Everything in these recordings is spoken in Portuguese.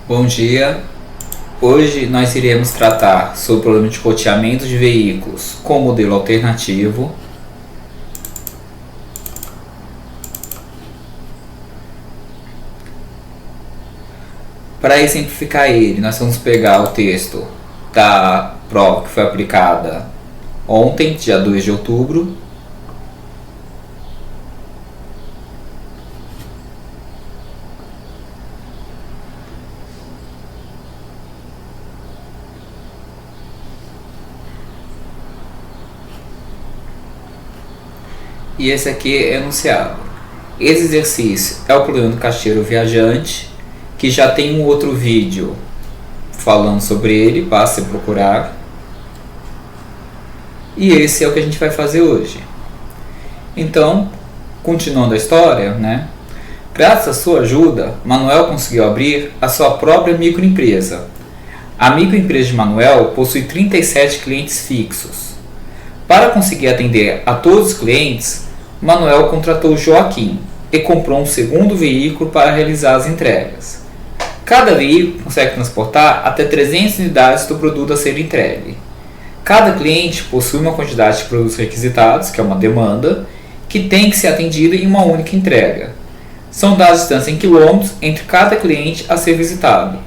Bom dia. Hoje nós iremos tratar sobre o problema de roteamento de veículos com modelo alternativo. Para exemplificar ele, nós vamos pegar o texto da prova que foi aplicada ontem, dia 2 de outubro. E esse aqui é enunciado. Esse exercício é o problema do caixeiro viajante, que já tem um outro vídeo falando sobre ele, basta procurar. E esse é o que a gente vai fazer hoje. Então, continuando a história, graças à sua ajuda, Manuel conseguiu abrir a sua própria microempresa. A microempresa de Manuel possui 37 clientes fixos. Para conseguir atender a todos os clientes, Manuel contratou Joaquim e comprou um segundo veículo para realizar as entregas. Cada veículo consegue transportar até 300 unidades do produto a ser entregue. Cada cliente possui uma quantidade de produtos requisitados, que é uma demanda, que tem que ser atendida em uma única entrega. São dados distância em quilômetros entre cada cliente a ser visitado.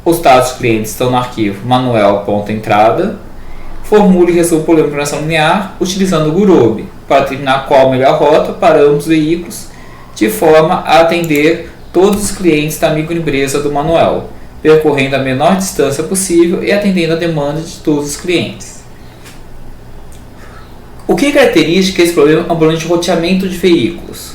Os dados dos clientes estão no arquivo manuel.entrada. Formule e resolva o problema de programação linear utilizando o Gurobi para determinar qual a melhor rota para ambos os veículos, de forma a atender todos os clientes da microempresa do Manuel, percorrendo a menor distância possível e atendendo a demanda de todos os clientes. O que caracteriza esse problema é um problema de roteamento de veículos.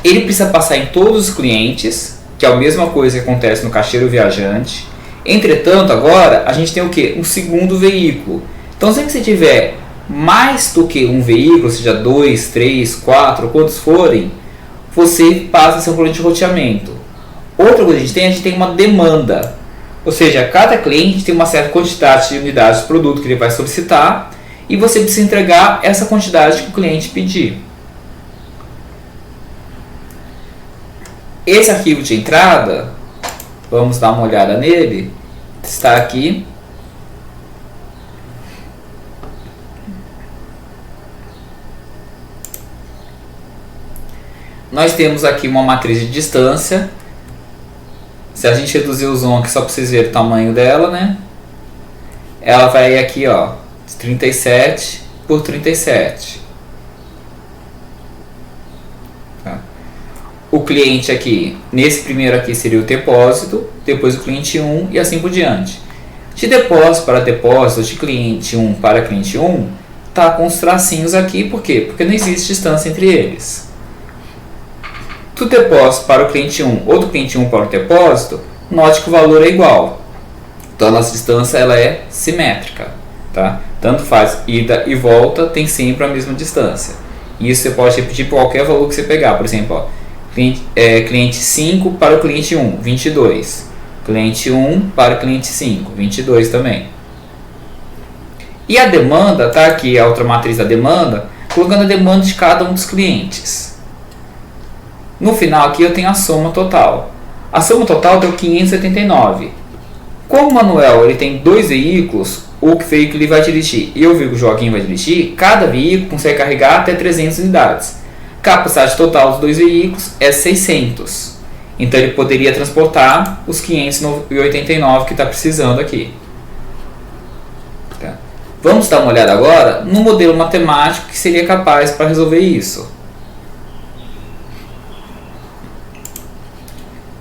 Ele precisa passar em todos os clientes, que é a mesma coisa que acontece no caixeiro viajante. Entretanto, agora a gente tem o que? Um segundo veículo. Então, sempre que você tiver mais do que um veículo, seja 2, 3, 4, quantos forem, você passa a ser um problema de roteamento. Outra coisa que a gente tem uma demanda. Ou seja, cada cliente tem uma certa quantidade de unidades de produto que ele vai solicitar e você precisa entregar essa quantidade que o cliente pedir. Esse arquivo de entrada, vamos dar uma olhada nele, está aqui. Nós temos aqui uma matriz de distância. Se a gente reduzir o zoom aqui só para vocês verem o tamanho dela, ela vai aqui, 37 por 37. Tá? O cliente aqui, nesse primeiro aqui seria o depósito, depois o cliente 1 e assim por diante. De depósito para depósito, de cliente 1 para cliente 1, tá com os tracinhos aqui, por quê? Porque não existe distância entre eles. Do depósito para o cliente 1 ou do cliente 1 para o depósito, note que o valor é igual. Então a nossa distância ela é simétrica. Tá? Tanto faz ida e volta, tem sempre a mesma distância. Isso você pode repetir por qualquer valor que você pegar. Por exemplo, cliente 5 para o cliente 1, 22. Cliente 1 para o cliente 5, 22 também. E a demanda, tá aqui a outra matriz da demanda, colocando a demanda de cada um dos clientes. No final aqui eu tenho a soma total. A soma total deu 579. Como o Manuel ele tem dois veículos, o veículo ele vai dirigir e o veículo Joaquim vai dirigir, cada veículo consegue carregar até 300 unidades. A capacidade total dos dois veículos é 600. Então ele poderia transportar os 589 que está precisando aqui. Tá? Vamos dar uma olhada agora no modelo matemático que seria capaz para resolver isso.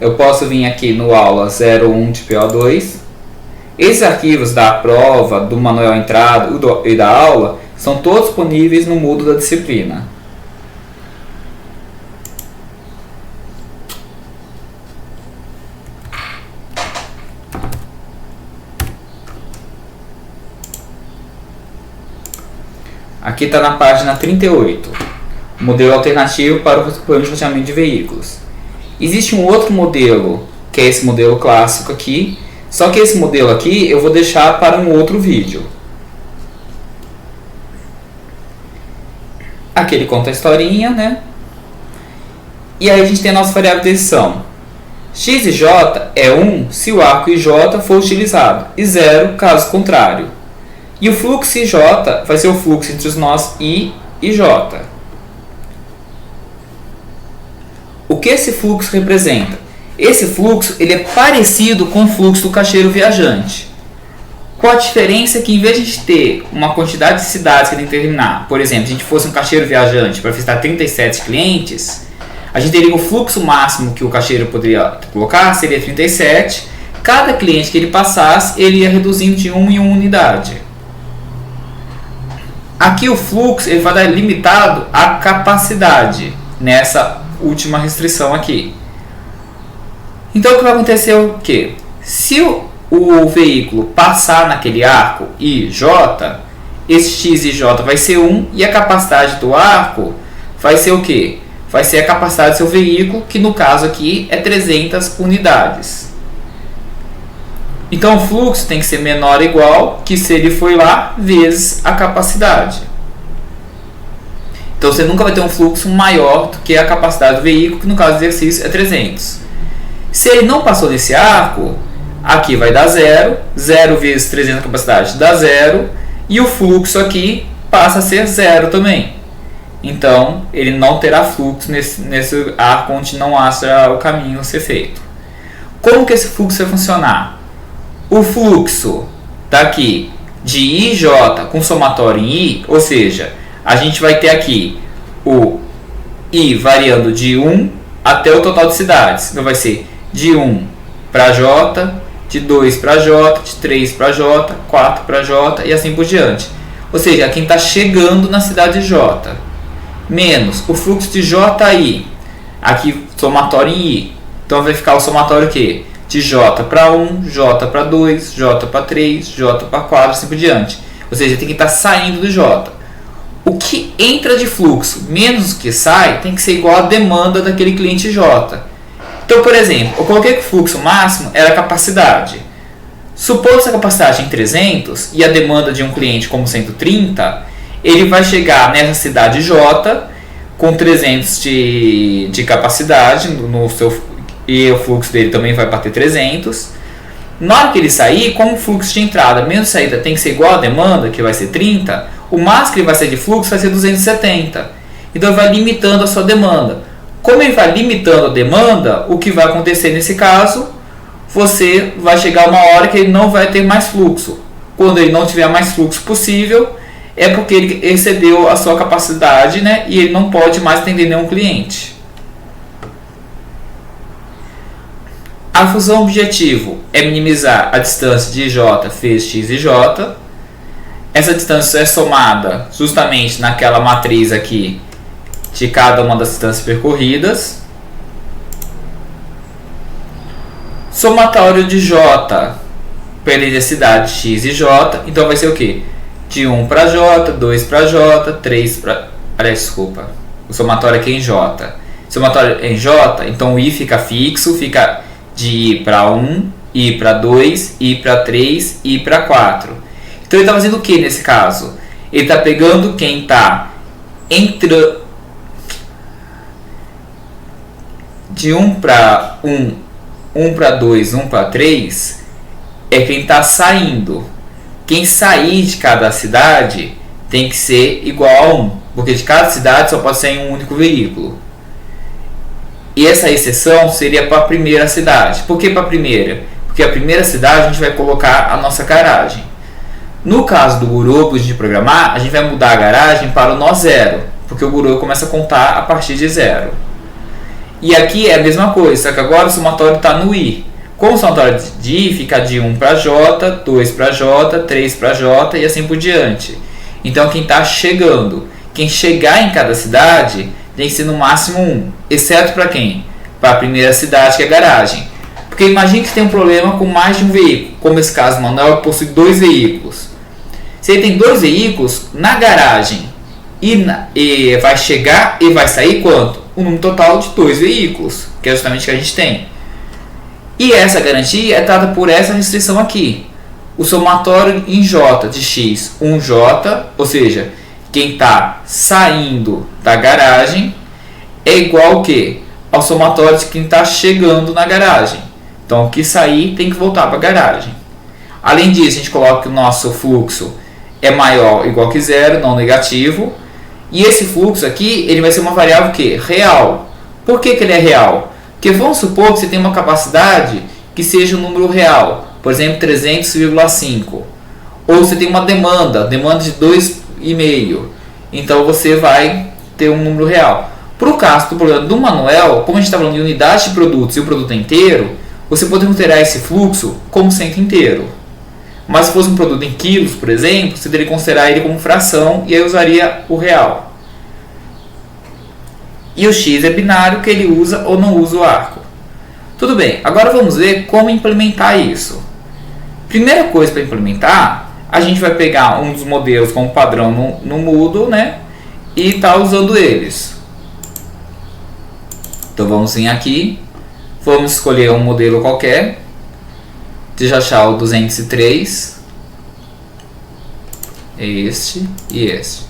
Eu posso vir aqui no aula 01 de PO2. Esses arquivos da prova, do Manuel Entrada e da aula são todos disponíveis no Moodle da disciplina. Aqui está na página 38. Modelo alternativo para o problema de roteamento de veículos. Existe um outro modelo, que é esse modelo clássico aqui, só que esse modelo aqui eu vou deixar para um outro vídeo. Aqui ele conta a historinha, E aí a gente tem a nossa variável de decisão. X e J é 1 se o arco IJ for utilizado e 0 caso contrário. E o fluxo IJ vai ser o fluxo entre os nós I e J. O que esse fluxo representa? Esse fluxo ele é parecido com o fluxo do caixeiro viajante. Com a diferença que, em vez de ter uma quantidade de cidades que tem que terminar, por exemplo, se a gente fosse um caixeiro viajante para visitar 37 clientes, a gente teria o fluxo máximo que o caixeiro poderia colocar, seria 37. Cada cliente que ele passasse, ele ia reduzindo de 1 em 1 unidade. Aqui o fluxo ele vai dar limitado à capacidade, nessa última restrição aqui. Então o que vai acontecer é o quê? Se o veículo passar naquele arco IJ, esse X e J vai ser 1 e a capacidade do arco vai ser o quê? Vai ser a capacidade do seu veículo, que no caso aqui é 300 unidades. Então o fluxo tem que ser menor ou igual que se ele foi lá vezes a capacidade. Então você nunca vai ter um fluxo maior do que a capacidade do veículo, que no caso do exercício é 300. Se ele não passou desse arco, aqui vai dar 0, 0 vezes 300 capacidade dá 0, e o fluxo aqui passa a ser 0 também. Então, ele não terá fluxo nesse arco onde não haja o caminho a ser feito. Como que esse fluxo vai funcionar? O fluxo daqui de IJ com somatório em I, ou seja, a gente vai ter aqui o I variando de 1 até o total de cidades. Então, vai ser de 1 para J, de 2 para J, de 3 para J, 4 para J e assim por diante. Ou seja, quem está chegando na cidade J, menos o fluxo de JI, aqui somatório em I. Então vai ficar o somatório o quê? De J para 1, J para 2, J para 3, J para 4, assim por diante. Ou seja, tem que estar saindo do J. O que entra de fluxo menos o que sai tem que ser igual à demanda daquele cliente J. Então, por exemplo, eu coloquei que o fluxo máximo era a capacidade. Supondo essa capacidade em 300 e a demanda de um cliente como 130, ele vai chegar nessa cidade J com 300 de capacidade no seu, e o fluxo dele também vai bater 300. Na hora que ele sair, como o fluxo de entrada menos saída tem que ser igual à demanda, que vai ser 30, o máximo que ele vai sair de fluxo vai ser 270. Então ele vai limitando a sua demanda. Como ele vai limitando a demanda, o que vai acontecer nesse caso? Você vai chegar uma hora que ele não vai ter mais fluxo. Quando ele não tiver mais fluxo possível, é porque ele excedeu a sua capacidade, né? E ele não pode mais atender nenhum cliente. A função objetivo é minimizar a distância de J vezes X e J. Essa distância é somada justamente naquela matriz aqui de cada uma das distâncias percorridas. Somatório de J pela intensidade X e J. Então vai ser o quê? De 1 para J, 2 para J, 3 para... Desculpa. O somatório aqui é em J. Somatório em J, então o I fica fixo, fica de I para 1, I para 2, I para 3, I para 4. Então ele está fazendo o que nesse caso? Ele está pegando quem está entre de 1 para 1, 1 para 2, 1 para 3, é quem está saindo. Quem sair de cada cidade tem que ser igual a 1, porque de cada cidade só pode sair um único veículo. E essa exceção seria para a primeira cidade. Por que para a primeira? Porque a primeira cidade a gente vai colocar a nossa garagem. No caso do Guru de programar, a gente vai mudar a garagem para o nó zero, porque o Guru começa a contar a partir de 0. E aqui é a mesma coisa, só que agora o somatório está no I. Como o somatório de I fica de 1 para J, 2 para J, 3 para J e assim por diante. Então quem está chegando, quem chegar em cada cidade tem que ser no máximo 1, exceto para quem? Para a primeira cidade, que é a garagem. Porque imagine que tem um problema com mais de um veículo, como esse caso, o Manuel possui 2 veículos. Se ele tem 2 veículos, na garagem e vai chegar e vai sair quanto? O número total de 2 veículos, que é justamente o que a gente tem. E essa garantia é dada por essa restrição aqui. O somatório em J de X, 1J, ou seja, quem está saindo da garagem, é igual ao quê? ao somatório de quem está chegando na garagem. Então, o que sair tem que voltar para a garagem. Além disso, a gente coloca que o nosso fluxo é maior ou igual que zero, não negativo. E esse fluxo aqui, ele vai ser uma variável que? Real. Por que ele é real? Porque vamos supor que você tem uma capacidade que seja um número real. Por exemplo, 300,5. Ou você tem uma demanda de 2,5. Então você vai ter um número real. Para o caso do problema do Manuel, como a gente está falando de unidade de produtos e o produto é inteiro, você pode considerar esse fluxo como sendo inteiro. Mas se fosse um produto em quilos, por exemplo, você teria que considerar ele como fração e aí usaria o real. E o x é binário, que ele usa ou não usa o arco. Tudo bem, agora vamos ver como implementar isso. Primeira coisa para implementar, a gente vai pegar um dos modelos como padrão no Moodle, né? E tá usando eles. Então vamos vir aqui, vamos escolher um modelo qualquer. Deixa eu achar o 203. Este e este.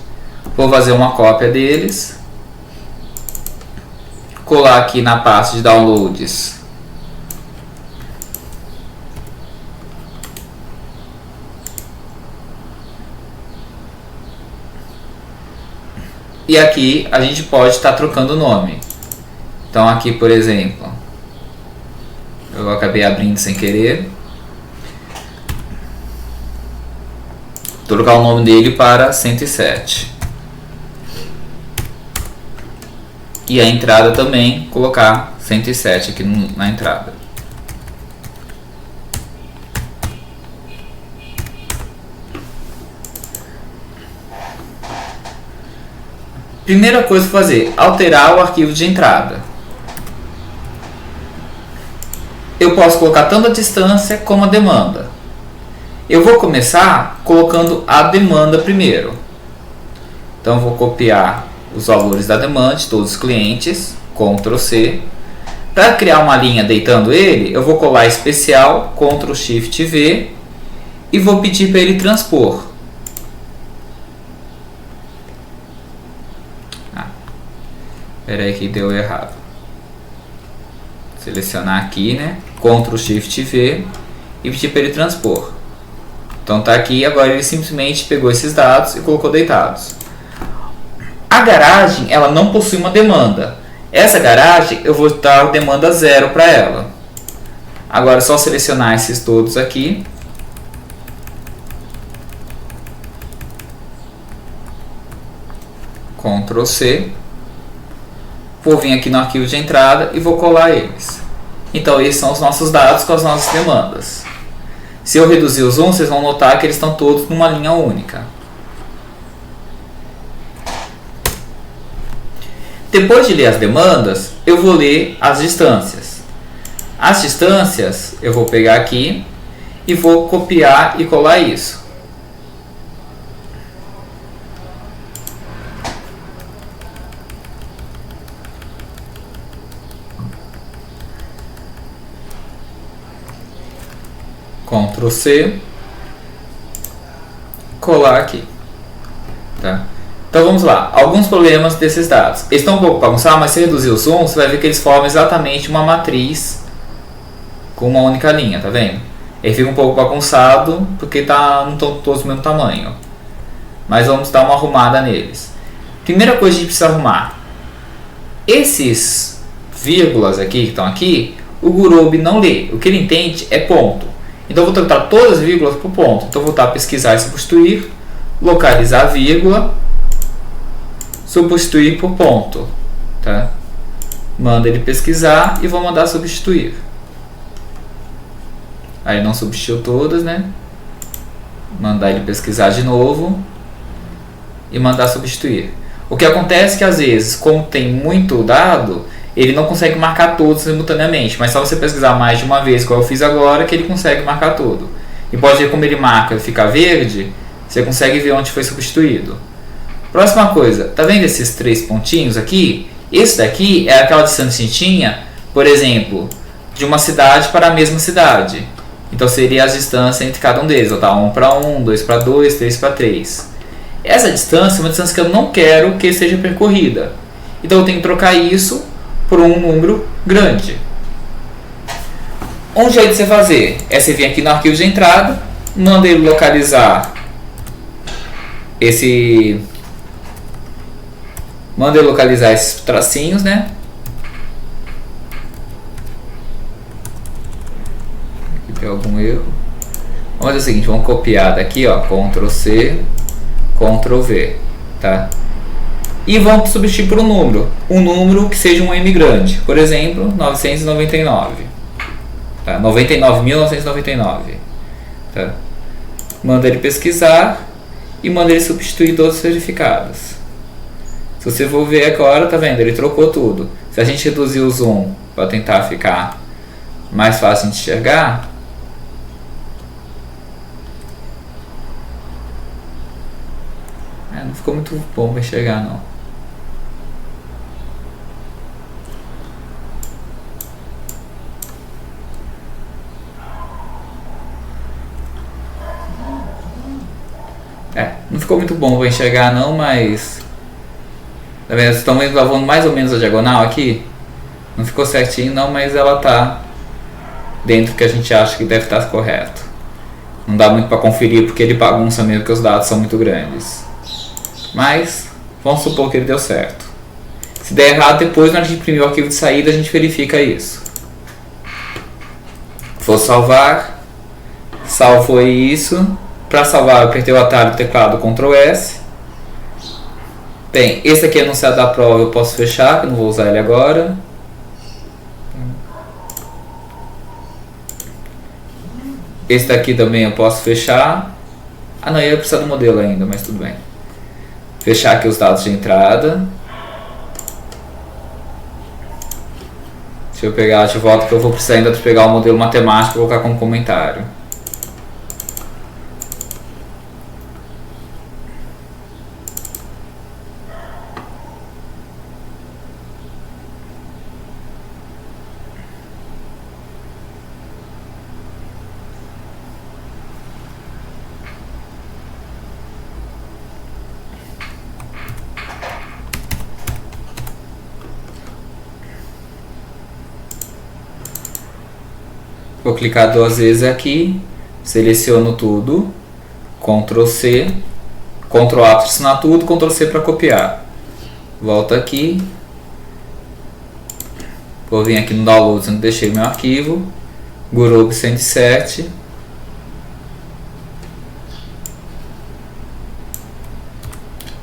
Vou fazer uma cópia deles. Colar aqui na pasta de downloads. E aqui a gente pode estar trocando o nome. Então aqui, por exemplo, eu acabei abrindo sem querer. Trocar o nome dele para 107. E a entrada também, colocar 107 aqui na entrada. Primeira coisa a fazer, alterar o arquivo de entrada. Eu posso colocar tanto a distância como a demanda. Eu vou começar colocando a demanda primeiro. Então eu vou copiar os valores da demanda de todos os clientes, Ctrl C. Para criar uma linha deitando ele, eu vou colar especial, Ctrl Shift V e vou pedir para ele transpor. Espera aí que deu errado. Selecionar aqui, né? Ctrl Shift V e pedir para ele transpor. Então tá aqui, agora ele simplesmente pegou esses dados e colocou deitados. A garagem, ela não possui uma demanda. Essa garagem, eu vou dar demanda 0 para ela. Agora é só selecionar esses todos aqui. Ctrl C. Vou vir aqui no arquivo de entrada e vou colar eles. Então esses são os nossos dados com as nossas demandas. Se eu reduzir o zoom, vocês vão notar que eles estão todos numa linha única. Depois de ler as demandas, eu vou ler as distâncias. As distâncias eu vou pegar aqui e vou copiar e colar isso. Ctrl C, colar aqui, tá? Então vamos lá, alguns problemas desses dados. Eles estão um pouco bagunçados, mas se reduzir o zoom, você vai ver que eles formam exatamente uma matriz com uma única linha, tá vendo? Ele fica um pouco bagunçado porque não estão todos do mesmo tamanho. Mas vamos dar uma arrumada neles. Primeira coisa que a gente precisa arrumar. Esses vírgulas aqui que estão aqui, o Gurobi não lê. O que ele entende é ponto. Então eu vou trocar todas as vírgulas por ponto. Então eu vou voltar a pesquisar e substituir, localizar a vírgula, substituir por ponto, tá? Manda ele pesquisar e vou mandar substituir. Aí não substituiu todas, né? Mandar ele pesquisar de novo e mandar substituir. O que acontece é que às vezes, como tem muito dado, ele não consegue marcar todos simultaneamente, mas só você pesquisar mais de uma vez, como eu fiz agora, que ele consegue marcar tudo. E pode ver como ele marca e fica verde, você consegue ver onde foi substituído. Próxima coisa, tá vendo esses 3 pontinhos aqui? Esse daqui é aquela distância que tinha, por exemplo, de uma cidade para a mesma cidade. Então seria a distância entre cada um deles, tá? 1 para 1, 2 para 2, 3 para 3. Essa distância é uma distância que eu não quero que seja percorrida. Então eu tenho que trocar isso por um número grande. Um jeito de você fazer é você vir aqui no arquivo de entrada, manda ele localizar esses tracinhos, né? Aqui tem algum erro. Vamos fazer o seguinte, vamos copiar daqui, ó, Ctrl C, Ctrl V, tá? E vamos substituir por um número que seja um M grande, por exemplo, 999, tá? 99.999, tá? Manda ele pesquisar e manda ele substituir todos os verificados. Se você for ver agora, tá vendo? Ele trocou tudo. Se a gente reduzir o zoom para tentar ficar mais fácil de enxergar, não ficou muito bom para enxergar, não. Não ficou muito bom para enxergar, não, mas tá vendo? Vocês estão vendo lavando mais ou menos a diagonal aqui? Não ficou certinho, não, mas ela tá dentro do que a gente acha que deve estar correto. Não dá muito para conferir porque ele bagunça mesmo, que os dados são muito grandes. Mas vamos supor que ele deu certo. Se der errado, depois, na hora de imprimir o arquivo de saída, a gente verifica isso. Vou salvar. Salvou isso. Para salvar, eu apertei o atalho do teclado Ctrl S. Bem, esse aqui é enunciado da prova, eu posso fechar, que eu não vou usar ele agora. Esse daqui também eu posso fechar. Ah, não, eu ia precisar do modelo ainda, mas tudo bem. Fechar aqui os dados de entrada. Deixa eu pegar de volta, que eu vou precisar ainda de pegar o modelo matemático e colocar como comentário. Vou clicar duas vezes aqui, seleciono tudo, Ctrl C, Ctrl A para assinar tudo, Ctrl C para copiar. Volto aqui, vou vir aqui no Downloads onde deixei meu arquivo, Gurobi 107,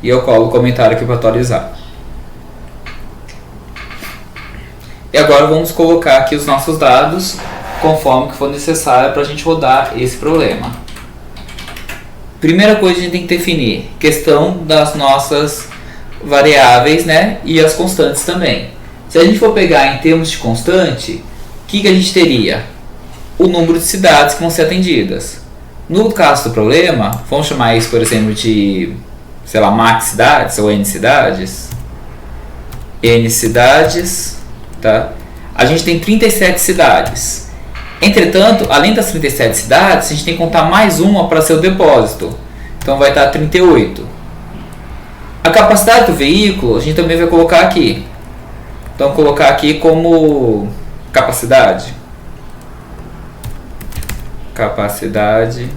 e eu colo o comentário aqui para atualizar. E agora vamos colocar aqui os nossos dados conforme que for necessário para a gente rodar esse problema. Primeira coisa, a gente tem que definir questão das nossas variáveis, né, e as constantes também. Se a gente for pegar em termos de constante, o que a gente teria? O número de cidades que vão ser atendidas. No caso do problema, vamos chamar isso, por exemplo, de, sei lá, max cidades ou n cidades. N cidades, tá? A gente tem 37 cidades. Entretanto, além das 37 cidades, a gente tem que contar mais uma para ser o depósito. Então vai dar 38. A capacidade do veículo a gente também vai colocar aqui. Então colocar aqui como capacidade. Capacidade.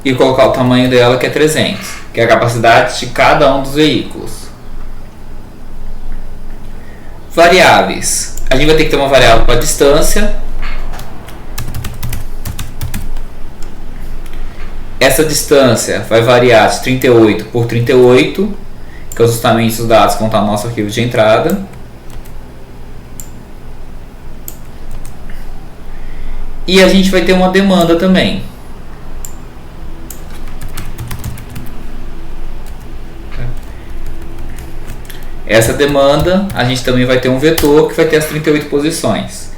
E colocar o tamanho dela, que é 300, que é a capacidade de cada um dos veículos. Variáveis. A gente vai ter que ter uma variável para distância. Essa distância vai variar de 38 por 38, que são justamente os dados que vão estar no nosso arquivo de entrada. E a gente vai ter uma demanda também. Essa demanda, a gente também vai ter um vetor que vai ter as 38 posições.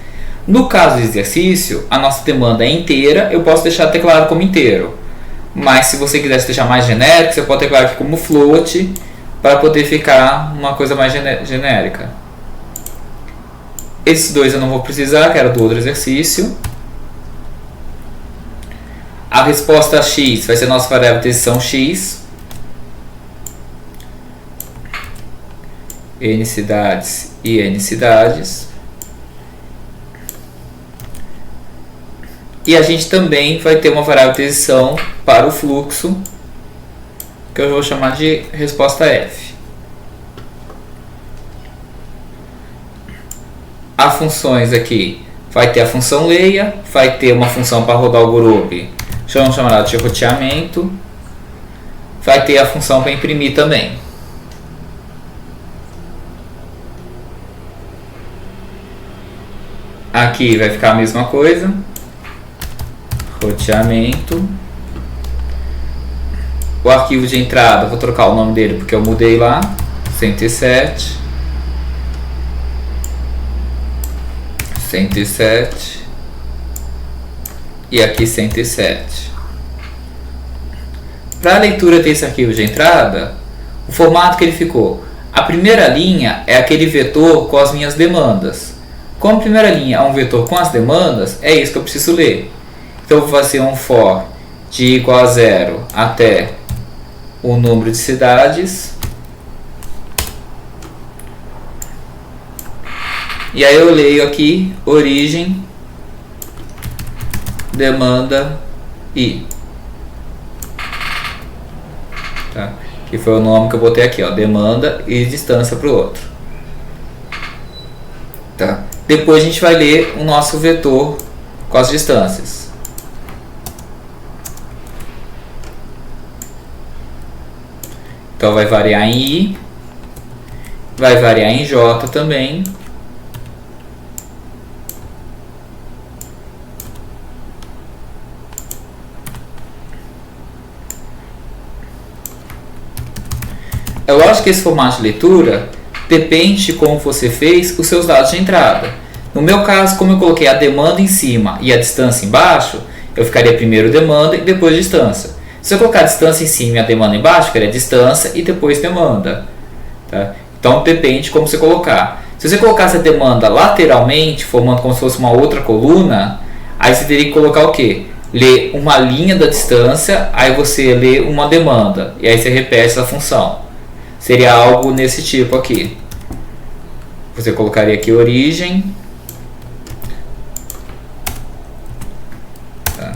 No caso do exercício, a nossa demanda é inteira, eu posso deixar teclado como inteiro. Mas se você quiser deixar mais genérico, você pode teclar aqui como float, para poder ficar uma coisa mais genérica. Esses dois eu não vou precisar, que era do outro exercício. A resposta x vai ser a nossa variável de decisão x. N cidades e N cidades. E a gente também vai ter uma variável de transição para o fluxo, que eu vou chamar de resposta F. As funções aqui, vai ter a função leia, vai ter uma função para rodar o group, vamos chamar de roteamento, vai ter a função para imprimir também. Aqui vai ficar a mesma coisa, roteamento. O arquivo de entrada, vou trocar o nome dele porque eu mudei lá, 107. 107 e aqui 107. Para a leitura desse arquivo de entrada, o formato que ele ficou, a primeira linha é aquele vetor com as minhas demandas. Como a primeira linha é um vetor com as demandas, é isso que eu preciso ler. Então eu vou fazer um for de igual a 0 até o número de cidades. E aí eu leio aqui origem, demanda i. Tá? Que foi o nome que eu botei aqui, ó, demanda e distância para o outro. Tá? Depois a gente vai ler o nosso vetor com as distâncias. Então vai variar em i, vai variar em j também. É lógico que esse formato de leitura depende de como você fez os seus dados de entrada. No meu caso, como eu coloquei a demanda em cima e a distância embaixo, eu ficaria primeiro demanda e depois distância. Se eu colocar a distância em cima e a demanda embaixo, ficaria distância e depois demanda. Tá? Então depende de como você colocar. Se você colocasse a demanda lateralmente, formando como se fosse uma outra coluna, aí você teria que colocar o quê? Ler uma linha da distância, aí você lê uma demanda, e aí você repete essa função. Seria algo nesse tipo aqui. Você colocaria aqui origem. Tá?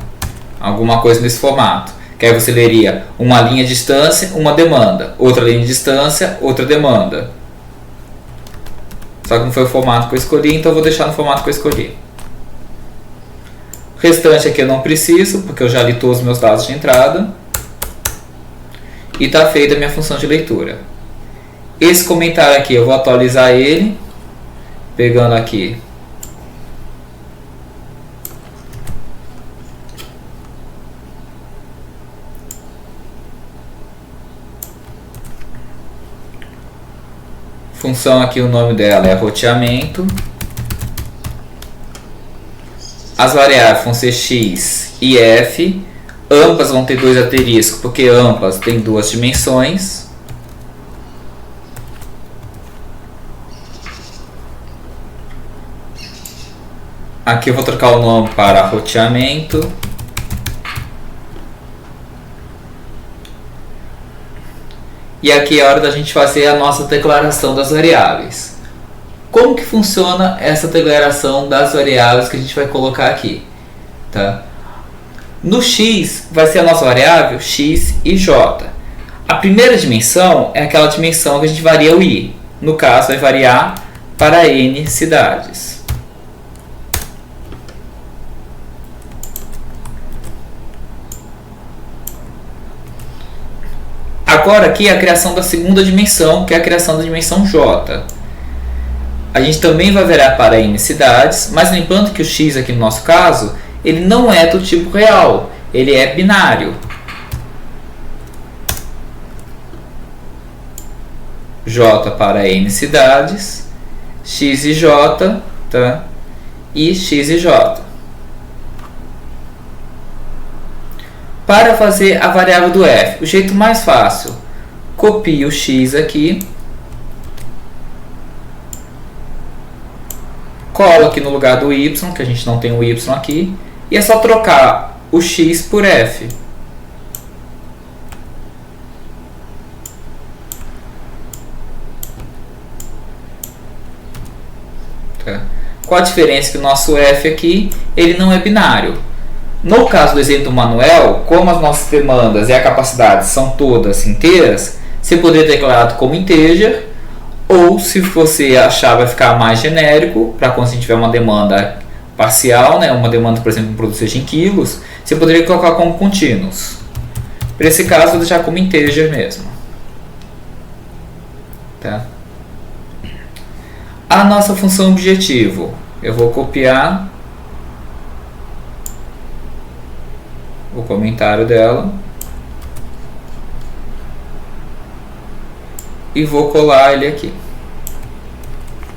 Alguma coisa nesse formato. Que aí você leria uma linha de distância, uma demanda. Outra linha de distância, outra demanda. Só que não foi o formato que eu escolhi, então eu vou deixar no formato que eu escolhi. O restante aqui eu não preciso, porque eu já li todos os meus dados de entrada. E está feita a minha função de leitura. Esse comentário aqui eu vou atualizar ele, pegando aqui função aqui, o nome dela é roteamento. As variáveis vão ser x e f, ambas vão ter dois asteriscos porque ambas têm duas dimensões. Aqui eu vou trocar o nome para roteamento. E aqui é a hora da gente fazer a nossa declaração das variáveis. Como que funciona essa declaração das variáveis que a gente vai colocar aqui? Tá? No x vai ser a nossa variável x e j. A primeira dimensão é aquela dimensão que a gente varia o i. No caso, vai variar para n cidades. Agora aqui é a criação da segunda dimensão, que é a criação da dimensão j. A gente também vai variar para n cidades, mas lembrando que o x aqui no nosso caso, ele não é do tipo real, ele é binário. J para n cidades, x e j, tá? E x e j. Para fazer a variável do f, o jeito mais fácil, copie o x aqui, cola aqui no lugar do y, que a gente não tem o y aqui, e é só trocar o x por f. Qual a diferença? Que o nosso f aqui, ele não é binário. No caso do exemplo do Manuel, como as nossas demandas e a capacidade são todas inteiras, você poderia ter declarado como integer, ou se você achar vai ficar mais genérico, para quando você tiver uma demanda parcial, né, uma demanda, por exemplo, um produto seja em quilos, você poderia colocar como contínuos. Para esse caso, eu vou deixar como integer mesmo. Tá? A nossa função objetivo, eu vou copiar o comentário dela e vou colar ele aqui.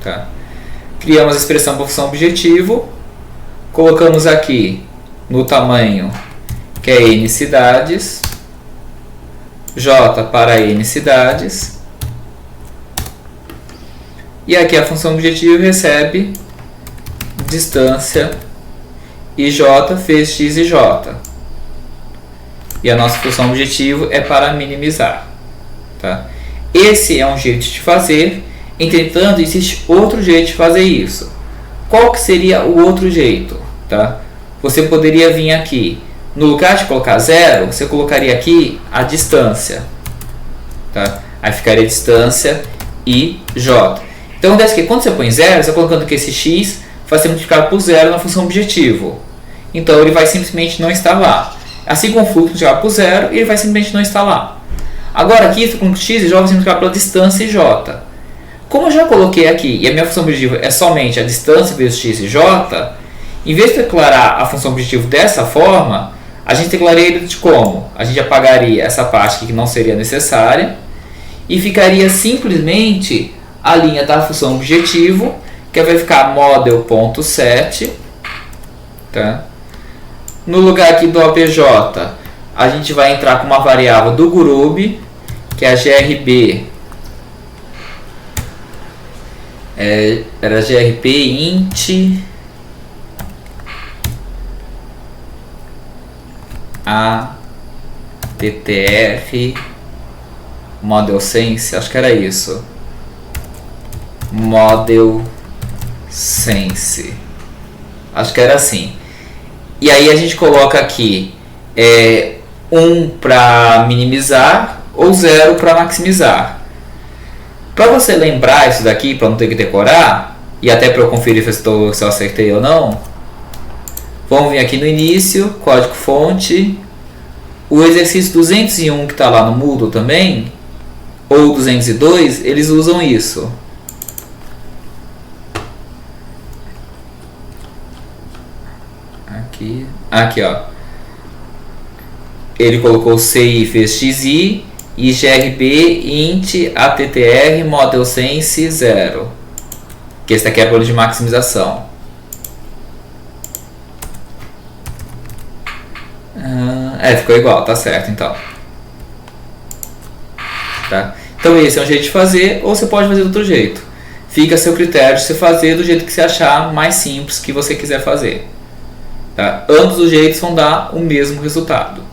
Tá? Criamos a expressão para função objetivo, colocamos aqui no tamanho que é n cidades, j para n cidades, e aqui a função objetivo recebe distância ij vezes x e j. E a nossa função objetivo é para minimizar. Tá? Esse é um jeito de fazer, entretanto, existe outro jeito de fazer isso. Qual que seria o outro jeito? Tá? Você poderia vir aqui, no lugar de colocar 0, você colocaria aqui a distância. Tá? Aí ficaria distância ij. Então, acontece que quando você põe 0, você está colocando que esse x vai ser multiplicado por 0 na função objetivo. Então, ele vai simplesmente não estar lá. Assim como o fluxo multiplicado por 0, ele vai simplesmente não estar lá. Agora, aqui, estou com x e j vai ser multiplicado pela distância ij. Como eu já coloquei aqui, e a minha função objetiva é somente a distância vezes x e j, em vez de declarar a função objetivo dessa forma, a gente declararia ele de como? A gente apagaria essa parte aqui que não seria necessária e ficaria simplesmente a linha da função objetivo, que vai ficar model.set. Tá? No lugar aqui do obj, a gente vai entrar com uma variável do GRUB, que é a grb, era grp int attf model sense, acho que era isso, model sense, acho que era assim. E aí a gente coloca aqui 1 para minimizar ou 0 para maximizar. Para você lembrar isso daqui, para não ter que decorar, e até para eu conferir se eu acertei ou não, vamos vir aqui no início, código fonte, o exercício 201 que está lá no Moodle também, ou 202, eles usam isso. Aqui, ó. Ele colocou CI fez XI e grb int attr model sense 0. Que esse daqui é a plano de maximização. Ficou igual, tá certo então. Tá? Então esse é um jeito de fazer, ou você pode fazer de outro jeito. Fica a seu critério de você fazer do jeito que você achar mais simples que você quiser fazer. Tá? Ambos os jeitos vão dar o mesmo resultado.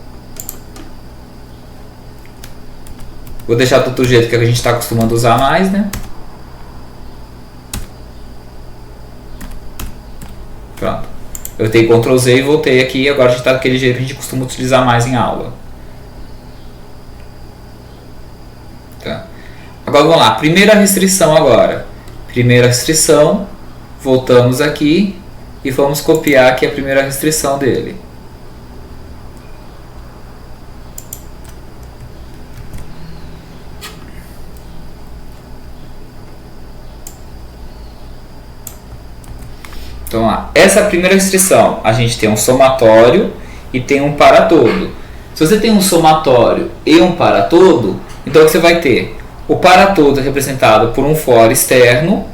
Vou deixar do outro jeito que a gente está acostumando a usar mais, né? Pronto. Eu dei Ctrl Z e voltei aqui. Agora a gente está daquele jeito que a gente costuma utilizar mais em aula. Tá. Agora vamos lá. Primeira restrição agora. Primeira restrição. Voltamos aqui. E vamos copiar aqui a primeira restrição dele. Então, lá, essa é a primeira restrição. A gente tem um somatório e tem um para todo. Se você tem um somatório e um para todo, então o que você vai ter? O para todo é representado por um for externo.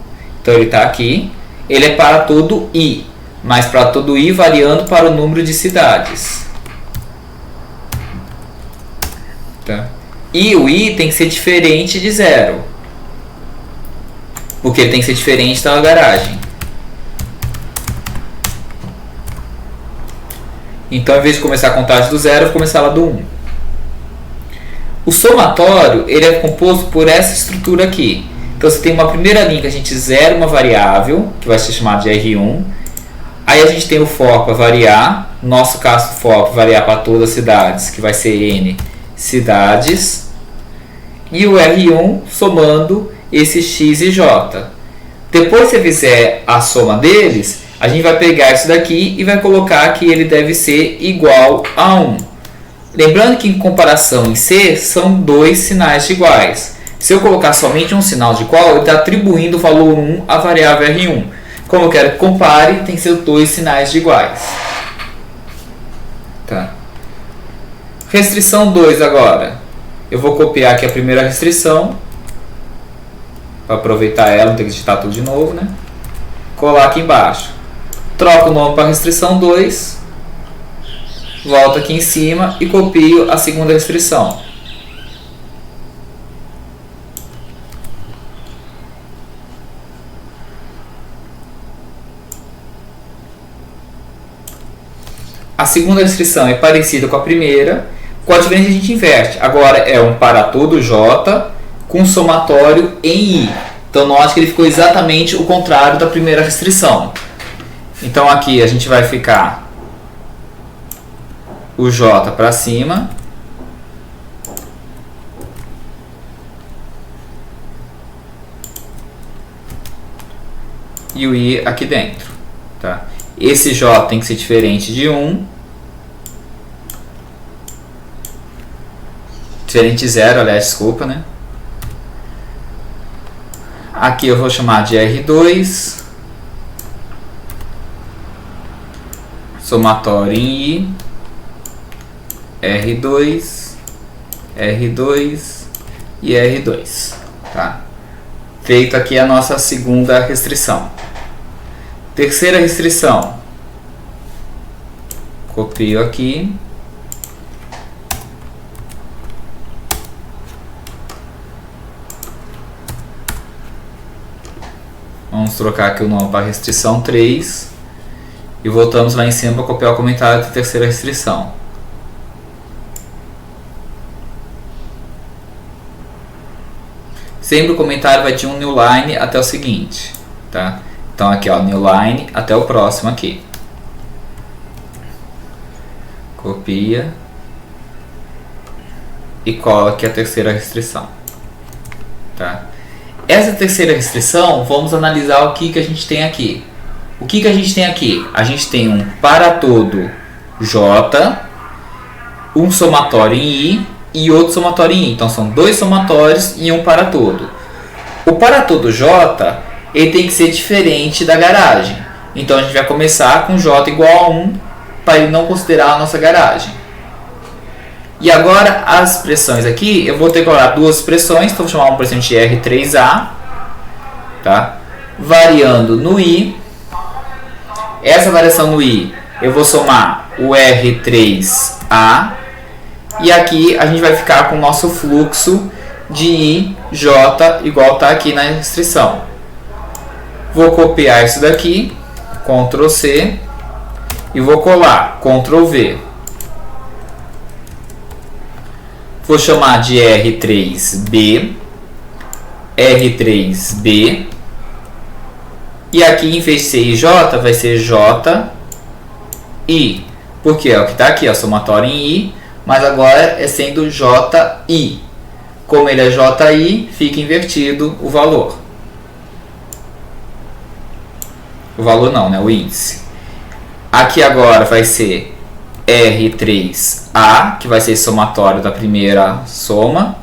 Então ele está aqui. Ele é para todo i, mas para todo i variando para o número de cidades. Tá? E o i tem que ser diferente de 0. Porque ele tem que ser diferente da garagem. Então, em vez de começar a contagem do 0, eu vou começar lá do 1. O somatório ele é composto por essa estrutura aqui. Então você tem uma primeira linha que a gente zera uma variável, que vai ser chamada de R1. Aí a gente tem o for para variar, no nosso caso o for para variar para todas as cidades, que vai ser N cidades. E o R1 somando esse X e J. Depois que você fizer a soma deles, a gente vai pegar isso daqui e vai colocar que ele deve ser igual a 1. Lembrando que em comparação em C são dois sinais de iguais. Se eu colocar somente um sinal de igual, ele está atribuindo o valor 1 à variável R1. Como eu quero que compare, tem que ser dois sinais de iguais. Tá. Restrição 2 agora. Eu vou copiar aqui a primeira restrição, para aproveitar ela, não ter que digitar tudo de novo, né? Colar aqui embaixo. Troco o nome para restrição 2, volto aqui em cima e copio a segunda restrição. A segunda restrição é parecida com a primeira, com a diferença que a gente inverte. Agora é um para todo J com somatório em I. Então note que ele ficou exatamente o contrário da primeira restrição. Então aqui a gente vai ficar o J para cima e o I aqui dentro. Tá? Esse J tem que ser diferente de 1. Diferente de 0, aliás, desculpa, né? Aqui eu vou chamar de R2. Somatório em I. R2. R2 e R2. Tá? Feito aqui a nossa segunda restrição. Terceira restrição. Copio aqui. Vamos trocar aqui o nome para restrição 3. E voltamos lá em cima para copiar o comentário da terceira restrição. Sempre o comentário vai de um new line até o seguinte. Tá? Então aqui, ó, new line até o próximo aqui. Copia. E cola aqui a terceira restrição. Tá? Essa terceira restrição, vamos analisar o que a gente tem aqui. O que a gente tem aqui? A gente tem um para todo J, um somatório em I e outro somatório em I. Então são dois somatórios e um para todo. O para todo J, ele tem que ser diferente da garagem. Então a gente vai começar com J igual a 1 para ele não considerar a nossa garagem. E agora as expressões aqui, eu vou ter que colocar duas expressões, então vou chamar uma expressão de R3A, tá? Variando no I. Essa variação no I, eu vou somar o R3A, e aqui a gente vai ficar com o nosso fluxo de I, J, igual está aqui na restrição. Vou copiar isso daqui, Ctrl C, e vou colar, Ctrl V. Vou chamar de R3B, R3B, e aqui em vez de ser IJ vai ser JI, porque é o que está aqui, ó, somatório em I, mas agora é sendo JI. Como ele é JI, fica invertido o valor. O valor não, né? O índice. Aqui agora vai ser R3A, que vai ser somatório da primeira soma,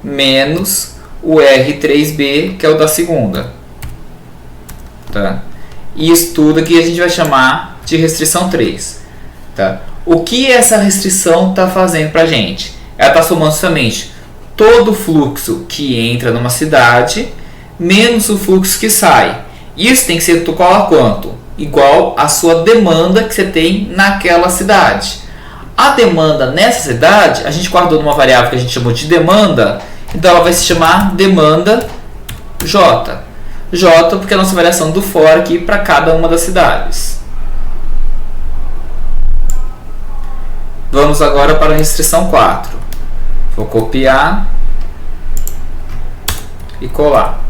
menos o R3B, que é o da segunda. Tá? E isso tudo aqui a gente vai chamar de restrição 3. Tá? O que essa restrição está fazendo para a gente? Ela está somando somente todo o fluxo que entra numa cidade, menos o fluxo que sai. Isso tem que ser igual a quanto? Igual à sua demanda que você tem naquela cidade. A demanda nessa cidade, a gente guardou numa variável que a gente chamou de demanda, então ela vai se chamar demanda J. J porque é a nossa variação do for aqui para cada uma das cidades. Vamos agora para a restrição 4. Vou copiar e colar.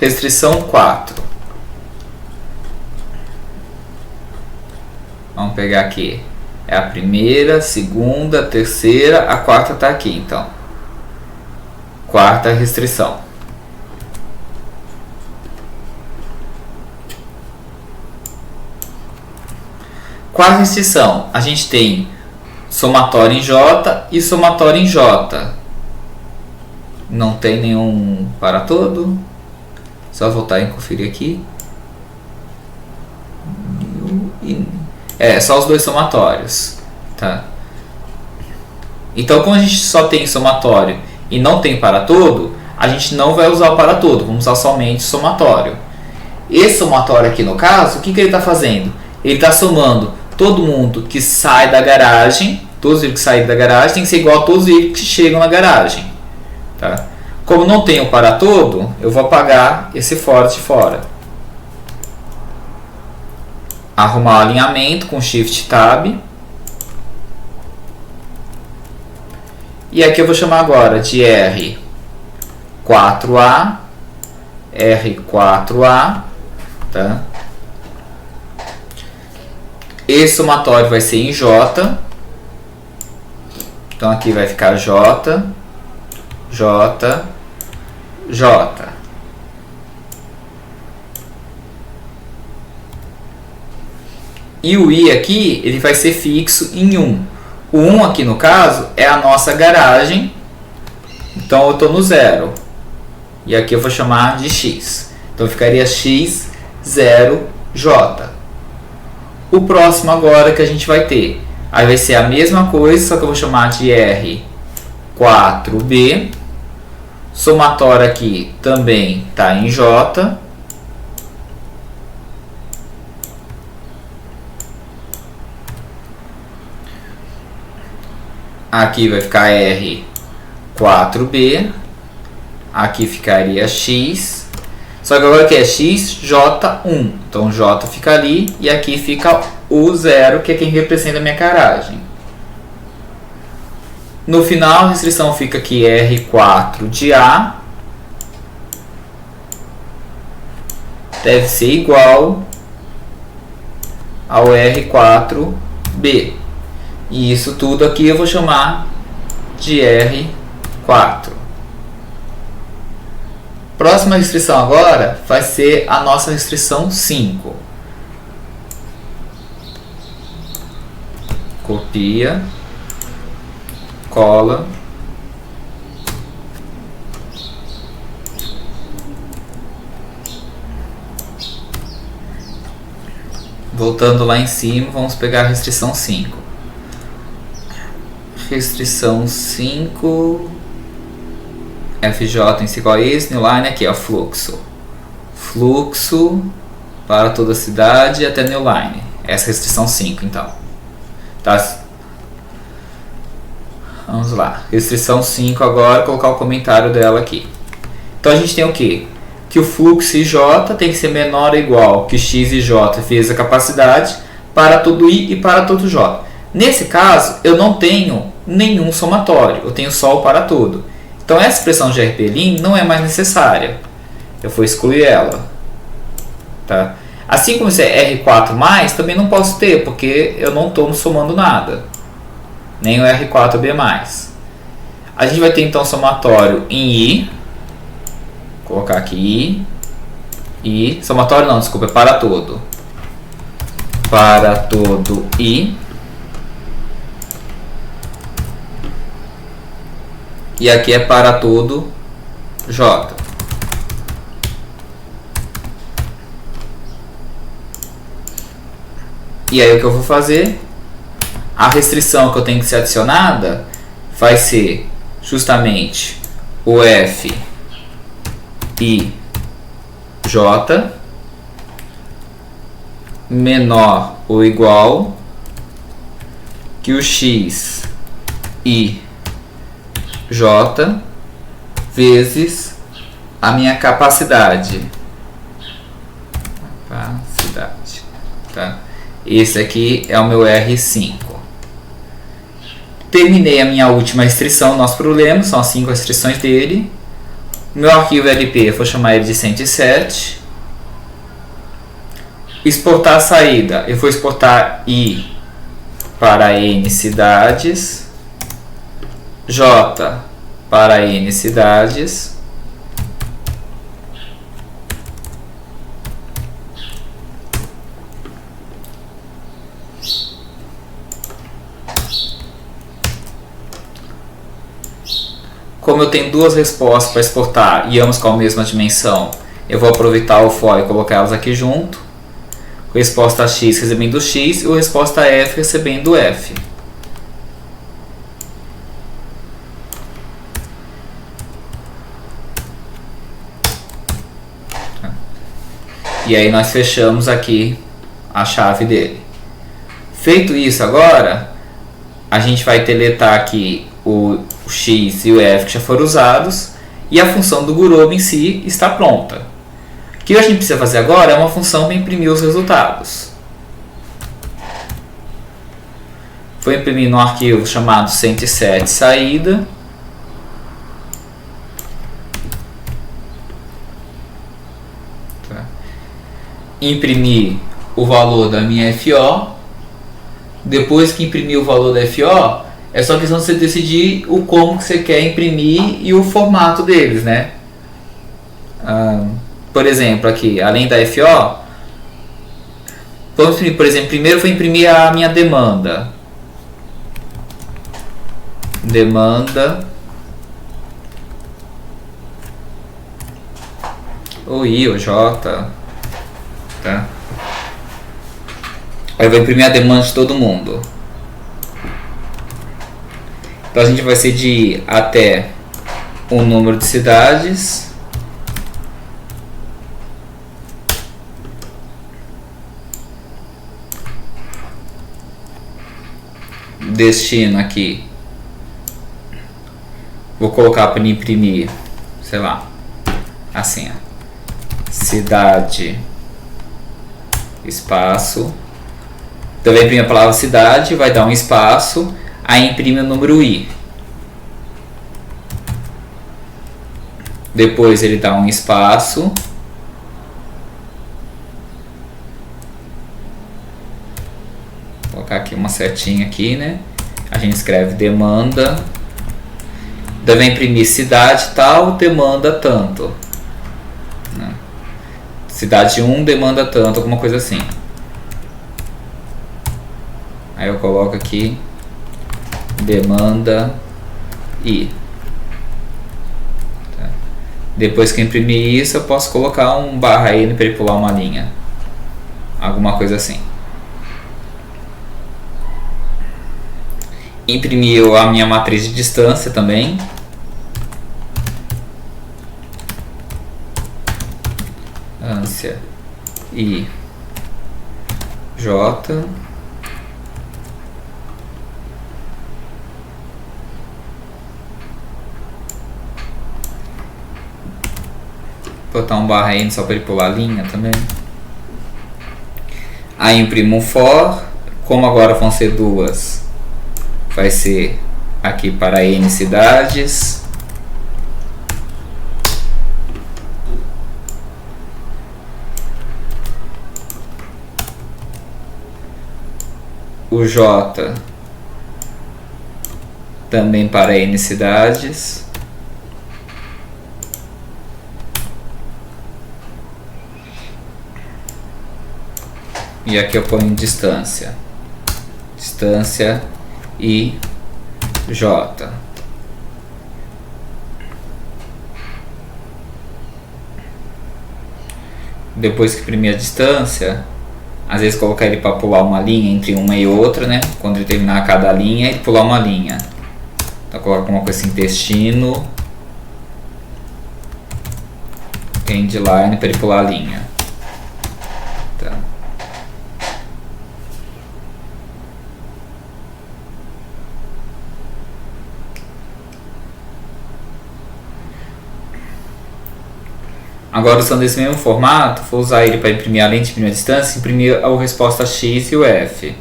restrição 4. Vamos pegar aqui. É a primeira, segunda, terceira, a quarta está aqui, então. Quarta restrição. Quarta restrição, a gente tem somatório em J e somatório em J. Não tem nenhum para todo. Só voltar e conferir aqui. Só os dois somatórios. Tá? Então, como a gente só tem somatório e não tem para todo, a gente não vai usar o para todo, vamos usar somente somatório. Esse somatório aqui, no caso, o que ele está fazendo? Ele está somando todo mundo que sai da garagem, todos os veículos que saem da garagem tem que ser igual a todos os veículos que chegam na garagem. Tá? Como não tem o para todo, eu vou apagar esse fora de fora. Arrumar o alinhamento com Shift Tab. E aqui eu vou chamar agora de R4A, R4A, tá? Esse somatório vai ser em J. Então aqui vai ficar J, J, J. E o I aqui, ele vai ser fixo em 1. O 1 aqui no caso é a nossa garagem. Então eu estou no 0. E aqui eu vou chamar de X. Então ficaria X0J. O próximo agora que a gente vai ter. Aí vai ser a mesma coisa, só que eu vou chamar de R4B. Somatório aqui também está em J. Aqui vai ficar R4B. Aqui ficaria X. Só que agora aqui é XJ1. Então J fica ali e aqui fica o 0, que é quem representa a minha garagem. No final a restrição fica aqui R4 de A. Deve ser igual ao R4B. E isso tudo aqui eu vou chamar de R4. Próxima restrição agora vai ser a nossa restrição 5. Copia, cola. Voltando lá em cima, vamos pegar a restrição 5. Restrição 5, FJ em si igual a esse, Newline aqui, ó, fluxo. Fluxo para toda a cidade até Newline. Essa é a restrição 5, então. Tá? Vamos lá. Restrição 5 agora, colocar o comentário dela aqui. Então a gente tem o quê? Que o fluxo IJ tem que ser menor ou igual que X e J vezes a capacidade para todo I e para todo J. Nesse caso, eu não tenho nenhum somatório, eu tenho só o para todo. Então essa expressão de RPLin não é mais necessária. Eu vou excluir ela. Tá? Assim como esse R4+, também não posso ter, porque eu não estou somando nada. Nem o R4B+. A gente vai ter então somatório em I. Vou colocar aqui I. Somatório não, desculpa, é para todo. Para todo I. E aqui é para todo J. E aí o que eu vou fazer? A restrição que eu tenho que ser adicionada vai ser justamente o F I J menor ou igual que o X I J vezes a minha capacidade. Tá? Esse aqui é o meu R5. Terminei a minha última restrição do nosso problema, são as 5 restrições dele. Meu arquivo LP, eu vou chamar ele de 107. Exportar a saída, eu vou exportar I para N cidades, J para N cidades, como eu tenho duas respostas para exportar e ambas com a mesma dimensão, eu vou aproveitar o for e colocar elas aqui junto. Resposta X recebendo X e resposta F recebendo F. E aí nós fechamos aqui a chave dele. Feito isso agora, a gente vai deletar aqui o X e o F que já foram usados e a função do Gurobi em si está pronta. O que a gente precisa fazer agora é uma função para imprimir os resultados. Vou imprimir no arquivo chamado 107 saída. Imprimir o valor da minha FO. Depois que imprimir o valor da FO, é só questão de você decidir o como que você quer imprimir e o formato deles, né? Por exemplo, aqui, além da FO, vamos imprimir, por exemplo, primeiro eu vou imprimir a minha demanda. Demanda ou I ou J, tá? Aí eu vou imprimir a demanda de todo mundo. Então a gente vai ser de I até o número de cidades. Destino aqui. Vou colocar para imprimir, sei lá, assim, ó. Cidade, espaço. Então vai imprimir a palavra cidade, vai dar um espaço, aí imprime o número I. Depois ele dá um espaço. Vou colocar aqui uma setinha aqui, né? A gente escreve demanda. Deve imprimir cidade tal, demanda tanto. Né? Cidade 1 demanda tanto, alguma coisa assim. Aí eu coloco aqui demanda I. Tá? Depois que eu imprimir isso, eu posso colocar um barra N para ele pular uma linha. Alguma coisa assim. Imprimiu a minha matriz de distância também. Ânsia I J. Botar um barra N só para ele pular a linha também. Aí imprimo um for. Como agora vão ser duas, vai ser aqui para N cidades. O J também para N cidades. E aqui eu ponho distância. Distância I J. Depois que imprimir a distância, às vezes colocar ele para pular uma linha entre uma e outra, né? Quando ele terminar cada linha, ele pular uma linha. Então coloca uma coisa assim, destino, endline para ele pular a linha. Tá. Agora, usando esse mesmo formato, vou usar ele para imprimir, além de imprimir a distância, imprimir a resposta X e o F.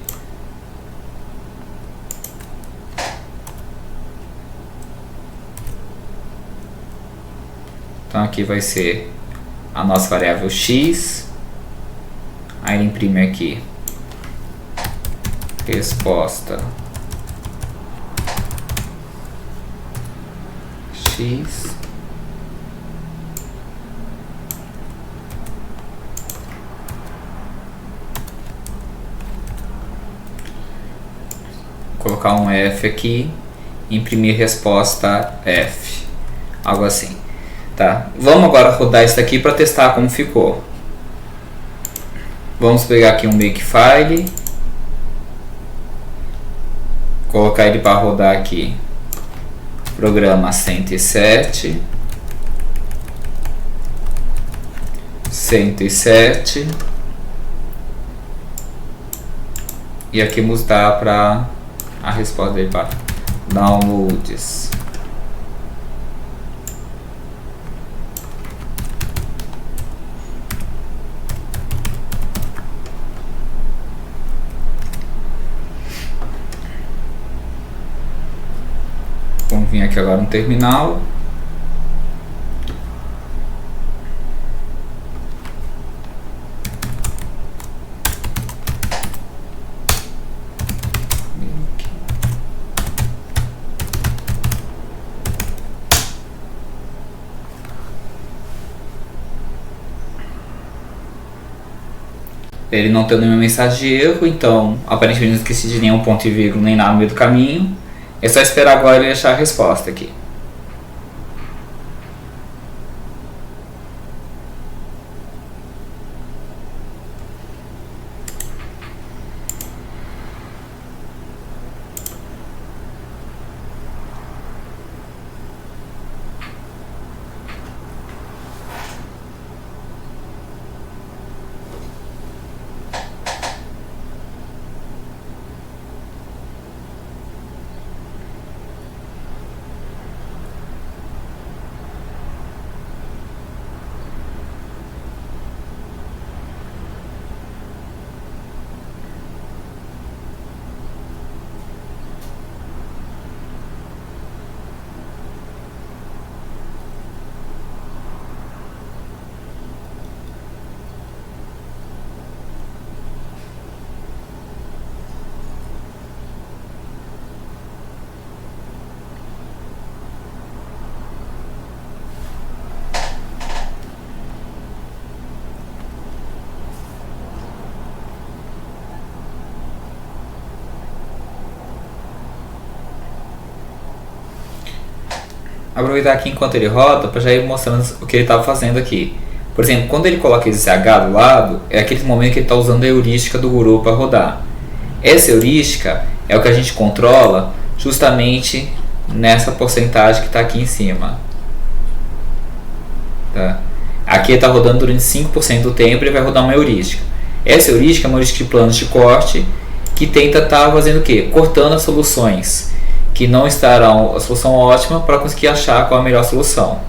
aqui vai ser a nossa variável x. Aí ele imprime aqui resposta x. Vou colocar um F aqui, imprimir resposta F, algo assim, tá? Vamos agora rodar isso aqui para testar como ficou. Vamos pegar aqui um Makefile, colocar ele para rodar aqui, programa 107, e aqui mudar para a resposta dele para downloads. Vamos vir aqui agora no terminal. Ele não tem nenhuma mensagem de erro, então aparentemente não esqueci de nenhum ponto e vírgula nem nada no meio do caminho. É só esperar agora ele achar a resposta aqui. Aproveitar aqui enquanto ele roda para já ir mostrando o que ele estava fazendo aqui. Por exemplo, quando ele coloca esse H do lado, é aquele momento que ele está usando a heurística do guru para rodar. Essa heurística é o que a gente controla justamente nessa porcentagem que está aqui em cima. Tá? Aqui ele está rodando durante 5% do tempo e ele vai rodar uma heurística. Essa heurística é uma heurística de planos de corte que tenta estar fazendo o quê? Cortando as soluções que não estarão a solução ótima para conseguir achar qual é a melhor solução.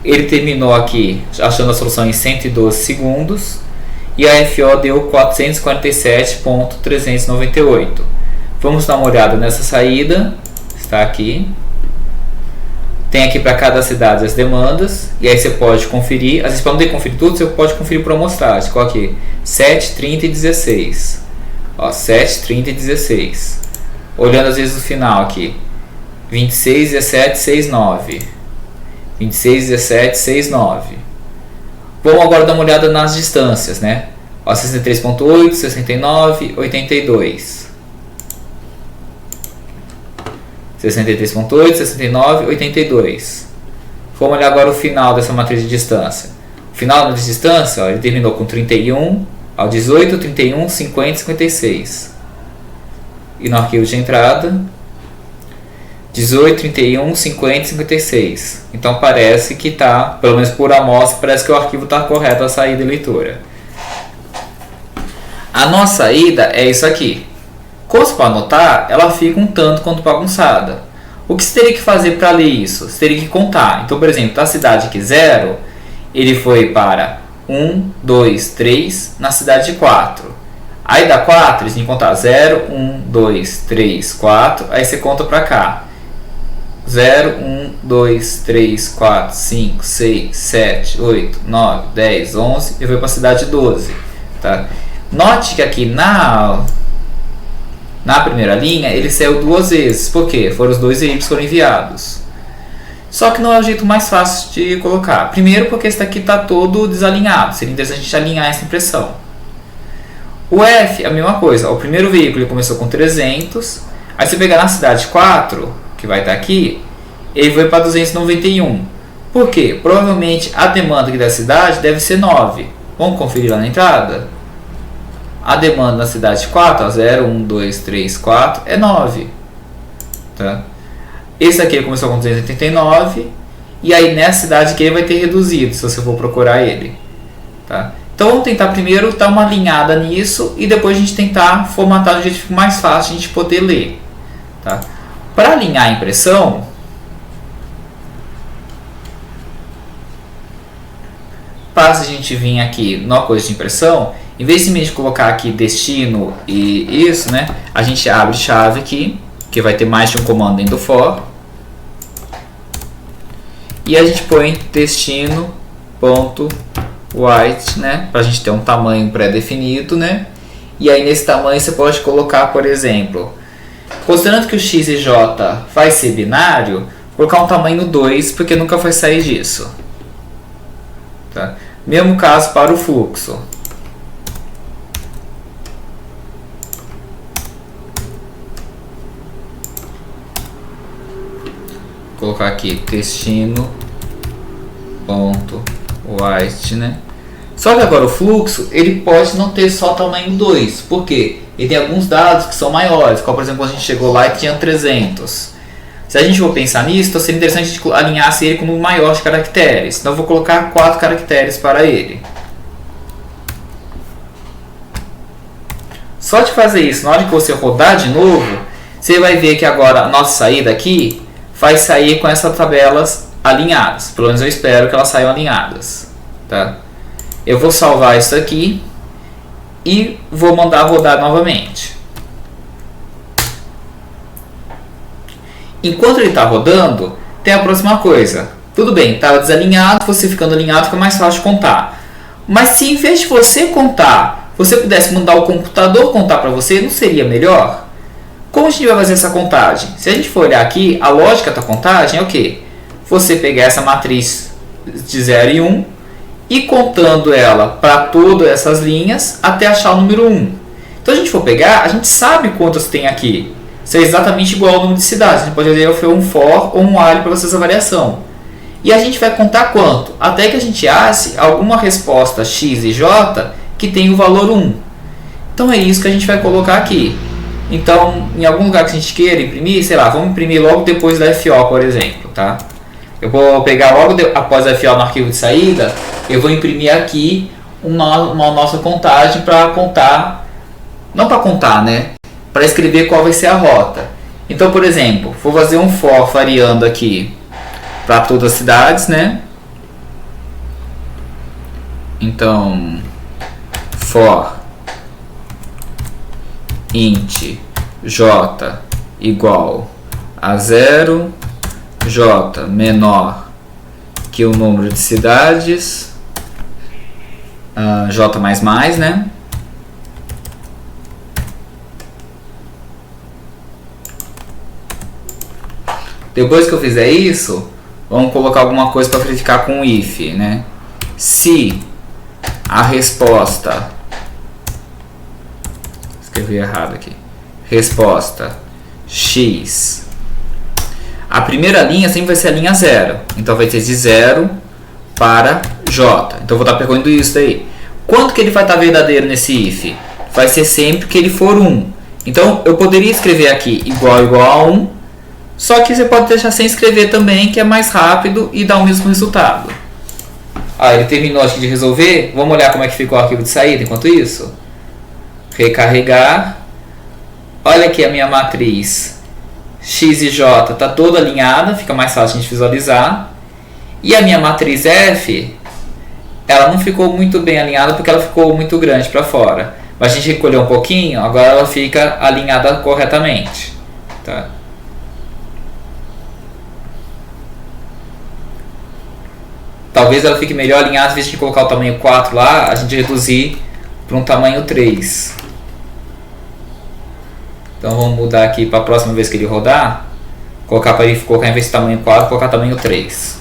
Ele terminou aqui achando a solução em 112 segundos e a FO deu 447.398. Vamos dar uma olhada nessa saída, está aqui. Tem aqui para cada cidade as demandas e aí você pode conferir. Às vezes para não ter que conferir tudo, você pode conferir por amostragem. Coloca aqui 7, 30 e 16. Ó, 7, 30 e 16. Olhando às vezes o final aqui, 26, 17, 6, 9. 26, 17, 6, 9. Vamos agora dar uma olhada nas distâncias, né? Ó, 63.8, 69, 82. 63.8, 69, 82. Vamos olhar agora o final dessa matriz de distância. O final da distância, ó, ele terminou com 31, ó, 18, 31, 50, 56. E no arquivo de entrada 18, 31, 50 e 56. Então parece que está, pelo menos por amostra, parece que o arquivo está correto a saída e leitura. A nossa saída é isso aqui. Como você pode notar, ela fica um tanto quanto bagunçada. O que você teria que fazer para ler isso? Você teria que contar. Então, por exemplo, da cidade aqui 0, ele foi para 1, 2, 3, na cidade de 4. Aí dá 4, eles têm que contar 0, 1, 2, 3, 4, aí você conta para cá. 0, 1, 2, 3, 4, 5, 6, 7, 8, 9, 10, 11 e foi para a cidade 12. Tá? Note que aqui na primeira linha ele saiu duas vezes. Por quê? Foram os dois veículos que foram enviados. Só que não é o jeito mais fácil de colocar. Primeiro porque esse daqui está todo desalinhado. Seria interessante a gente alinhar essa impressão. O F é a mesma coisa. O primeiro veículo ele começou com 300. Aí você pegar na cidade 4, que vai estar aqui, ele foi para 291. Por quê? Provavelmente a demanda aqui da cidade deve ser 9. Vamos conferir lá na entrada? A demanda na cidade 4, 0, 1, 2, 3, 4, é 9. Tá? Esse aqui ele começou com 289. E aí nessa cidade aqui ele vai ter reduzido, se você for procurar ele. Tá? Então vamos tentar primeiro dar uma alinhada nisso e depois a gente tentar formatar de um jeito mais fácil a gente poder ler. Tá? Para alinhar a impressão, basta a gente vir aqui numa coisa de impressão, em vez de colocar aqui destino e isso, né, a gente abre chave aqui, que vai ter mais de um comando dentro do for, e a gente põe destino.white, né, para a gente ter um tamanho pré-definido, né, e aí nesse tamanho você pode colocar, por exemplo, considerando que o x e j vai ser binário, colocar um tamanho 2, porque nunca vai sair disso. Tá? Mesmo caso para o fluxo. Vou colocar aqui destino.white, né? Só que agora o fluxo ele pode não ter só tamanho 2. Por quê? Ele tem alguns dados que são maiores, como por exemplo quando a gente chegou lá e tinha 300. Se a gente for pensar nisso, então seria interessante a gente alinhasse ele com um maior de caracteres. Então eu vou colocar 4 caracteres para ele. Só de fazer isso, na hora que você rodar de novo, você vai ver que agora a nossa saída aqui vai sair com essas tabelas alinhadas. Pelo menos eu espero que elas saiam alinhadas. Tá? Eu vou salvar isso aqui e vou mandar rodar novamente. Enquanto ele está rodando, tem a próxima coisa. Tudo bem, estava desalinhado, você ficando alinhado fica mais fácil de contar. Mas se em vez de você contar, você pudesse mandar o computador contar para você, não seria melhor? Como a gente vai fazer essa contagem? Se a gente for olhar aqui, a lógica da contagem é o quê? Você pegar essa matriz de 0 e 1 e contando ela para todas essas linhas até achar o número 1. Então, se a gente for pegar, a gente sabe quantas tem aqui. Isso é exatamente igual ao número de cidades. A gente pode fazer um for ou um while para fazer essa variação. E a gente vai contar quanto? Até que a gente ache alguma resposta x e j que tem o valor 1. Então, é isso que a gente vai colocar aqui. Então, em algum lugar que a gente queira imprimir, sei lá, vamos imprimir logo depois da FO, por exemplo, tá? Eu vou pegar logo após a FO no arquivo de saída, eu vou imprimir aqui uma nossa contagem para contar, não para contar, né? Para escrever qual vai ser a rota. Então, por exemplo, vou fazer um for variando aqui para todas as cidades, né? Então, for int j igual a 0, j menor que o número de cidades, j mais, né? Depois que eu fizer isso, vamos colocar alguma coisa para verificar com o if, né? Se a resposta, escrevi errado aqui, resposta x, a primeira linha sempre vai ser a linha 0, então vai ter de 0 para j, então eu vou estar perguntando isso daí. Quanto que ele vai estar verdadeiro nesse if? Vai ser sempre que ele for 1, então eu poderia escrever aqui igual a 1, só que você pode deixar sem escrever também, que é mais rápido e dá o mesmo resultado. Ele terminou aqui de resolver. Vamos olhar como é que ficou o arquivo de saída enquanto isso. Recarregar. Olha aqui a minha matriz x e j está toda alinhada, fica mais fácil a gente visualizar. E a minha matriz f, ela não ficou muito bem alinhada porque ela ficou muito grande para fora. Mas a gente recolheu um pouquinho, agora ela fica alinhada corretamente. Tá? talvez ela fique melhor alinhada, em vez de colocar o tamanho 4 lá, a gente reduzir para um tamanho 3. Então vamos mudar aqui para a próxima vez que ele rodar, colocar para ele colocar em vez de tamanho 4, colocar tamanho 3.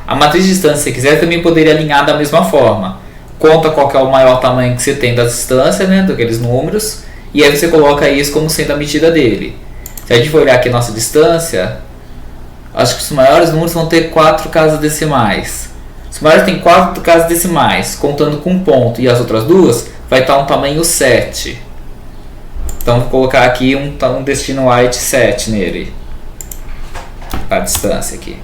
A matriz de distância, se quiser, também poderia alinhar da mesma forma. Conta qual que é o maior tamanho que você tem da distância, né, daqueles números, e aí você coloca isso como sendo a medida dele. Se a gente for olhar aqui a nossa distância, acho que os maiores números vão ter 4 casas decimais. Os maiores têm 4 casas decimais, contando com um ponto, e as outras duas vai estar um tamanho 7. Então vou colocar aqui um destino white 7 nele, para a distância aqui.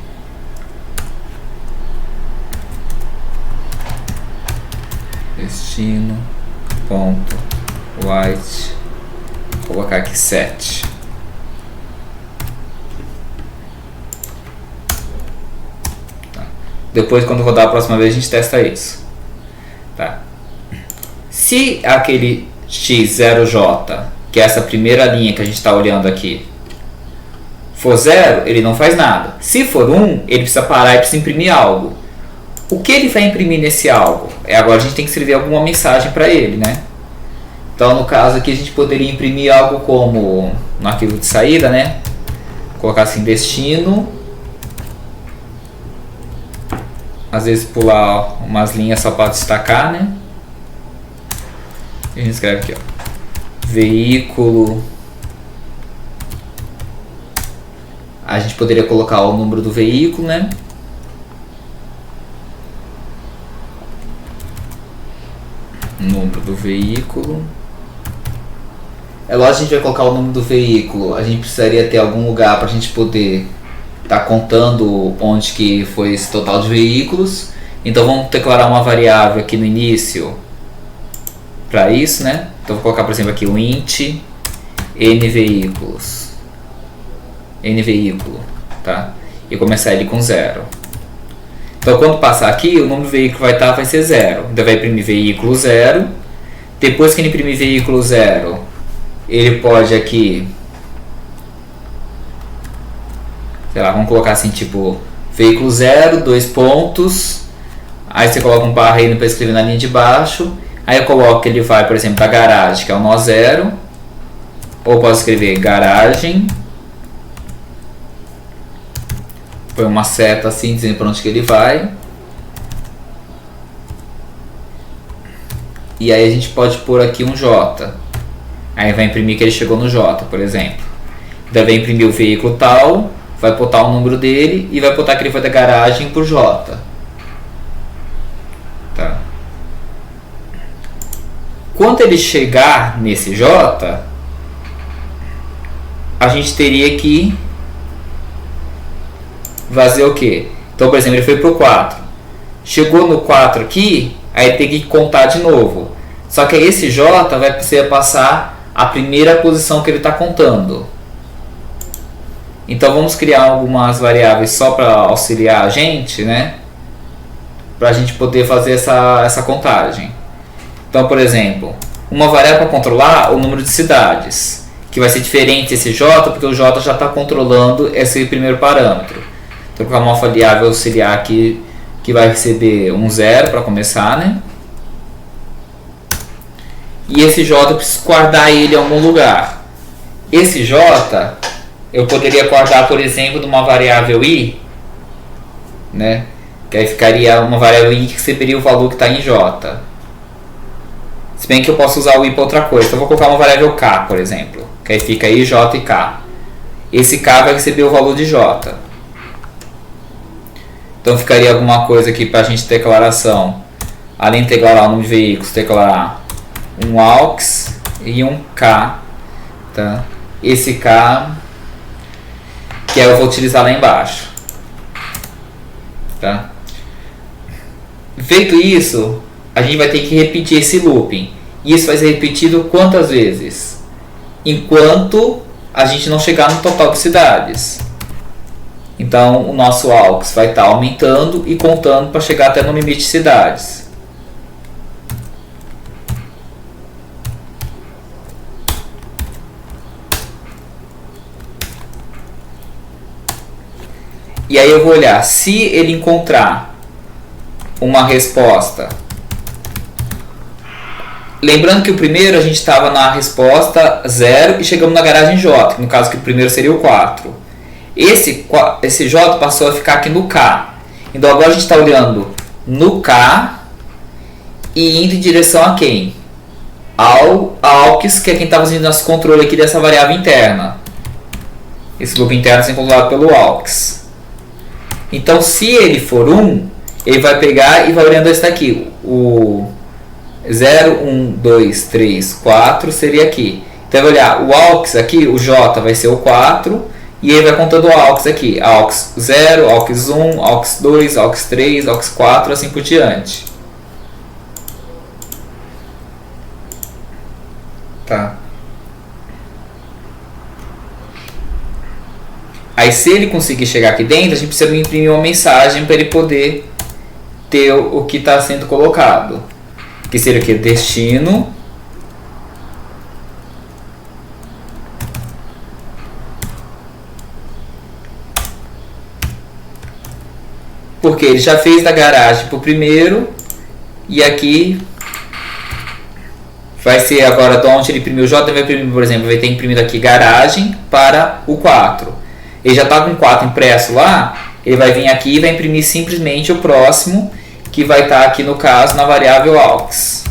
Destino ponto white, vou colocar aqui 7. Tá. Depois, quando rodar a próxima vez, a gente testa isso. Tá. Se aquele x0j, que é essa primeira linha que a gente está olhando aqui, for 0, ele não faz nada. Se for 1, ele precisa parar e precisa imprimir algo. O que ele vai imprimir nesse algo? Agora a gente tem que escrever alguma mensagem para ele, né? Então, no caso aqui, a gente poderia imprimir algo como, no arquivo de saída, né? Colocar assim, destino. Às vezes pular umas linhas só para destacar, né? E a gente escreve aqui, ó, veículo. A gente poderia colocar o número do veículo, né? Número do veículo. É lógico que a gente vai colocar o número do veículo. A gente precisaria ter algum lugar para a gente poder estar contando onde que foi esse total de veículos. Então vamos declarar uma variável aqui no início para isso, né? Então vou colocar, por exemplo, aqui o int n veículos, n veículo, tá? E começar ele com 0. Então quando passar aqui, o número do veículo vai ser 0. Então vai imprimir veículo 0. Depois que ele imprimir veículo 0, ele pode aqui, sei lá, vamos colocar assim, tipo, veículo 0, 2 pontos. Aí você coloca um barra para escrever na linha de baixo. Aí eu coloco que ele vai, por exemplo, da garagem, que é o nó 0. Ou posso escrever garagem. Põe uma seta assim, dizendo para onde que ele vai. E aí a gente pode pôr aqui um J. Aí vai imprimir que ele chegou no J, por exemplo. Daí vai imprimir o veículo tal, vai botar o número dele e vai botar que ele foi da garagem por J. Tá. Quando ele chegar nesse J, a gente teria que fazer o quê? Então, por exemplo, ele foi pro 4. Chegou no 4 aqui, aí tem que contar de novo. Só que esse J vai precisar passar a primeira posição que ele está contando. Então vamos criar algumas variáveis só para auxiliar a gente, né? Para a gente poder fazer essa contagem. Então, por exemplo, uma variável para controlar o número de cidades, que vai ser diferente esse J, porque o J já está controlando esse primeiro parâmetro. Então, vou colocar uma variável auxiliar aqui que vai receber um 0 para começar, né? E esse J eu preciso guardar ele em algum lugar. Esse J eu poderia guardar, por exemplo, numa variável i, né? Que aí ficaria uma variável i que receberia o valor que está em J. Se bem que eu posso usar o i para outra coisa. Então eu vou colocar uma variável k, por exemplo. Que aí fica i, j e k. Esse k vai receber o valor de j. Então ficaria alguma coisa aqui para a gente declaração. Além de declarar o número de veículos, declarar um aux e um k. Tá? Esse k que eu vou utilizar lá embaixo. Tá? Feito isso, a gente vai ter que repetir esse looping. Isso vai ser repetido quantas vezes? Enquanto a gente não chegar no total de cidades. Então o nosso aux vai estar aumentando e contando para chegar até no limite de cidades. E aí eu vou olhar, se ele encontrar uma resposta. Lembrando que o primeiro a gente estava na resposta 0 e chegamos na garagem J, que no caso que o primeiro seria o 4. Esse J passou a ficar aqui no K. Então agora a gente está olhando no K e indo em direção a quem? Ao AUX, que é quem está fazendo nosso controle aqui dessa variável interna. Esse loop interno sendo controlado pelo AUX. Então se ele for 1, ele vai pegar e vai olhando esse daqui. O 0, 1, 2, 3, 4 seria aqui. Então vai olhar o AUX aqui, o J vai ser o 4. E ele vai contando o AUX aqui. AUX 0, AUX 1, AUX 2, AUX 3, AUX 4, assim por diante. Tá. Aí se ele conseguir chegar aqui dentro, a gente precisa imprimir uma mensagem para ele poder ter o que está sendo colocado. Que seria o que? Destino. Porque ele já fez da garagem para o primeiro. E aqui vai ser agora de onde ele imprimiu o J. Vai imprimir, por exemplo, vai ter imprimido aqui garagem para o 4. Ele já está com 4 impresso lá. Ele vai vir aqui e vai imprimir simplesmente o próximo, que vai estar aqui no caso na variável AUX.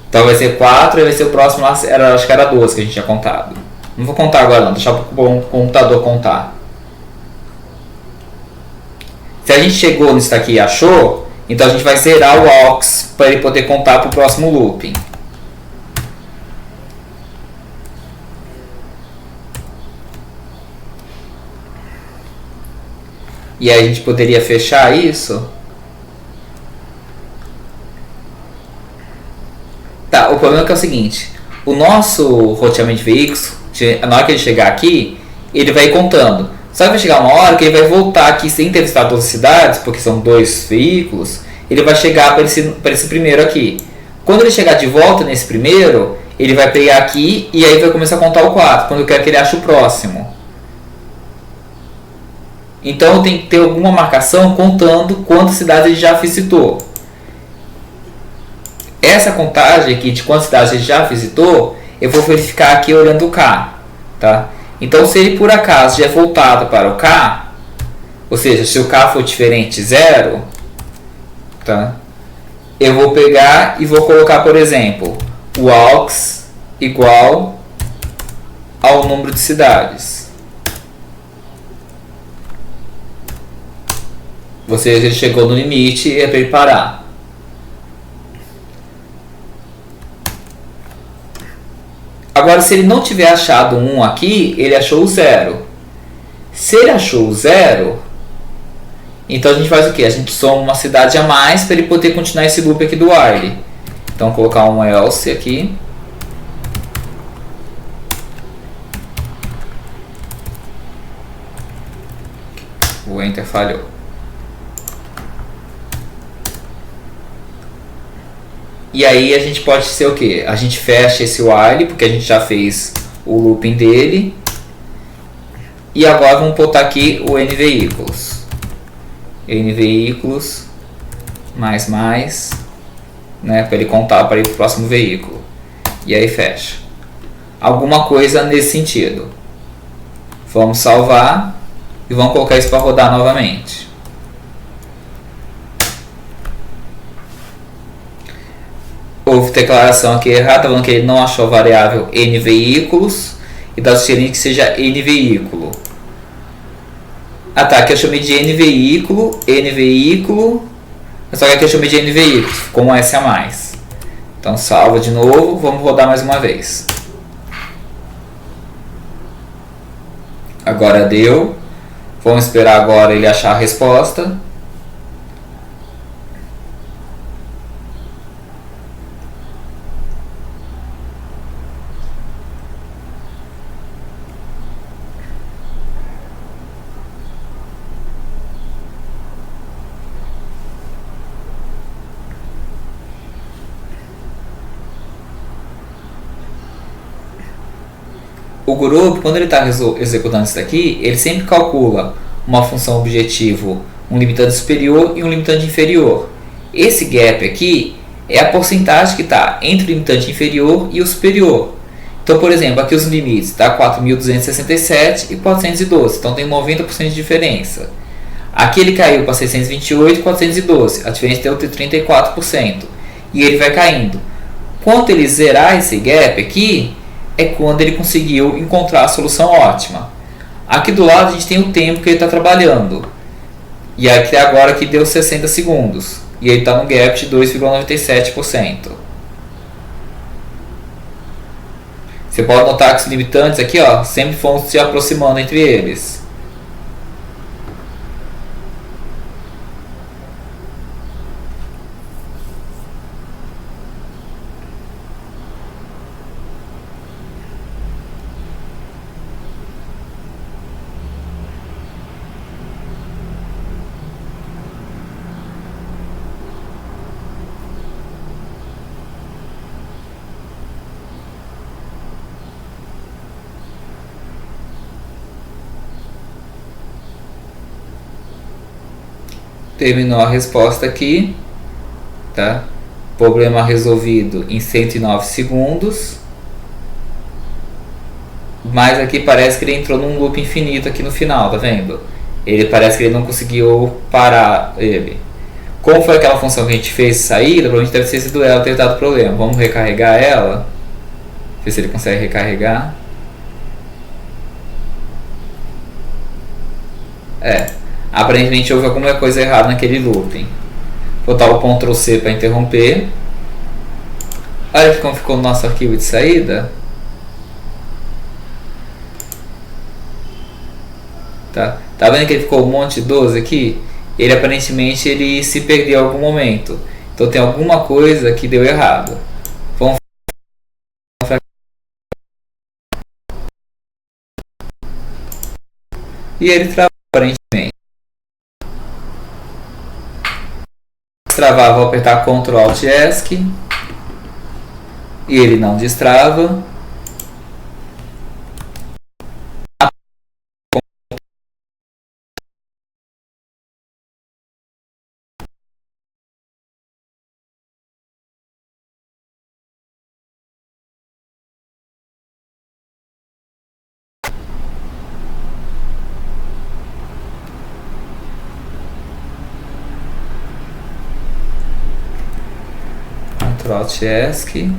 Então vai ser 4 e vai ser o próximo lá, acho que era 12 que a gente tinha contado. Não vou contar agora não, deixar o computador contar. Se a gente chegou nisso daqui e achou, então a gente vai zerar o AUX para ele poder contar para o próximo looping. E aí a gente poderia fechar isso. Tá, o problema é que é o seguinte. O nosso roteamento de veículos, na hora que ele chegar aqui, ele vai contando. Só que vai chegar uma hora que ele vai voltar aqui sem ter visitado todas as cidades, porque são 2 veículos. Ele vai chegar para esse primeiro aqui. Quando ele chegar de volta nesse primeiro, ele vai pegar aqui e aí vai começar a contar o 4, quando eu quero que ele ache o próximo. Então tem que ter alguma marcação contando quantas cidades ele já visitou. Essa contagem aqui de quantas cidades ele já visitou, eu vou verificar aqui olhando o K. Tá? Então se ele por acaso já é voltado para o K, ou seja, se o K for diferente 0, tá? Eu vou pegar e vou colocar, por exemplo, o AUX igual ao número de cidades. Ou seja, ele chegou no limite e é para ele parar. Agora, se ele não tiver achado 1 aqui, ele achou o 0. Se ele achou o 0, então a gente faz o que? A gente soma uma cidade a mais para ele poder continuar esse loop aqui do while. Então, vou colocar um else aqui. O enter falhou. E aí a gente pode ser o que? A gente fecha esse while, porque a gente já fez o looping dele. E agora vamos botar aqui o n veículos. N veículos, mais, né, para ele contar para ir para o próximo veículo. E aí fecha. Alguma coisa nesse sentido. Vamos salvar e vamos colocar isso para rodar novamente. Houve declaração aqui errada, falando que ele não achou a variável n veículos e está sugerindo que seja n veículo. Ah tá, aqui eu chamei de n veículo, só que aqui eu chamei de n veículos, com um S a mais. Então salva de novo, vamos rodar mais uma vez. Agora deu, vamos esperar agora ele achar a resposta. O grupo, quando ele está executando isso daqui, ele sempre calcula uma função objetivo, um limitante superior e um limitante inferior. Esse gap aqui é a porcentagem que está entre o limitante inferior e o superior. Então, por exemplo, aqui os limites, tá? 4.267 e 412, então tem 90% de diferença. Aqui ele caiu para 628 e 412, a diferença deu 34%. E ele vai caindo. Quando ele zerar esse gap aqui, é quando ele conseguiu encontrar a solução ótima. Aqui do lado a gente tem o tempo que ele está trabalhando. E aqui agora que deu 60 segundos. E ele está no gap de 2,97%. Você pode notar que os limitantes aqui sempre vão se aproximando entre eles. Terminou a resposta aqui, tá? Problema resolvido em 109 segundos. Mas aqui parece que ele entrou num loop infinito aqui no final, tá vendo? Ele parece que ele não conseguiu parar ele. Como foi aquela função que a gente fez saída, provavelmente deve ter sido ela ter dado problema. Vamos recarregar ela. Ver se ele consegue recarregar. Aparentemente houve alguma coisa errada naquele looping. Vou botar o Ctrl C para interromper. Olha aqui como ficou o nosso arquivo de saída. Tá vendo que ele ficou um monte de 12 aqui? Ele aparentemente se perdeu em algum momento. Então tem alguma coisa que deu errado. Vamos. E ele travou aparentemente. Destravar, vou apertar Ctrl Alt ESC. E ele não destrava. Ctrl Alt ESC.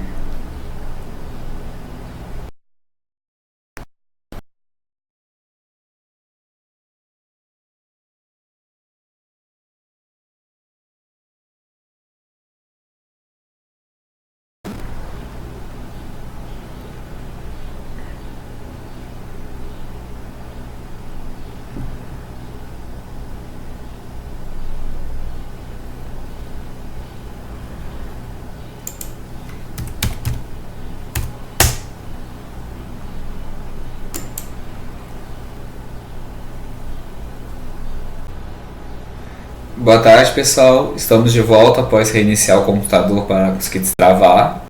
Boa tarde, pessoal. Estamos de volta após reiniciar o computador para conseguir destravar.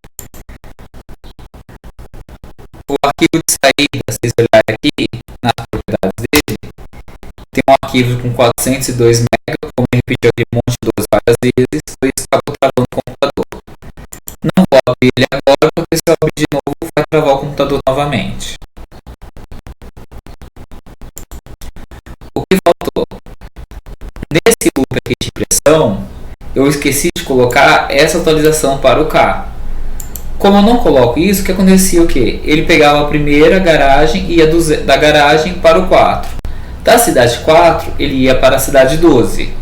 O arquivo de saída, se vocês olharem aqui nas propriedades dele, tem um arquivo com 402 MB, como eu repeti aqui um monte de 12 várias vezes, por isso acabou travando o computador. Não vou abrir ele agora, porque se eu abrir de novo vai travar o computador novamente. O que faltou? Nesse loop aqui de impressão, eu esqueci de colocar essa atualização para o K. Como eu não coloco isso, o que acontecia o quê? Ele pegava a primeira garagem e ia da garagem para o 4. Da cidade 4, ele ia para a cidade 12.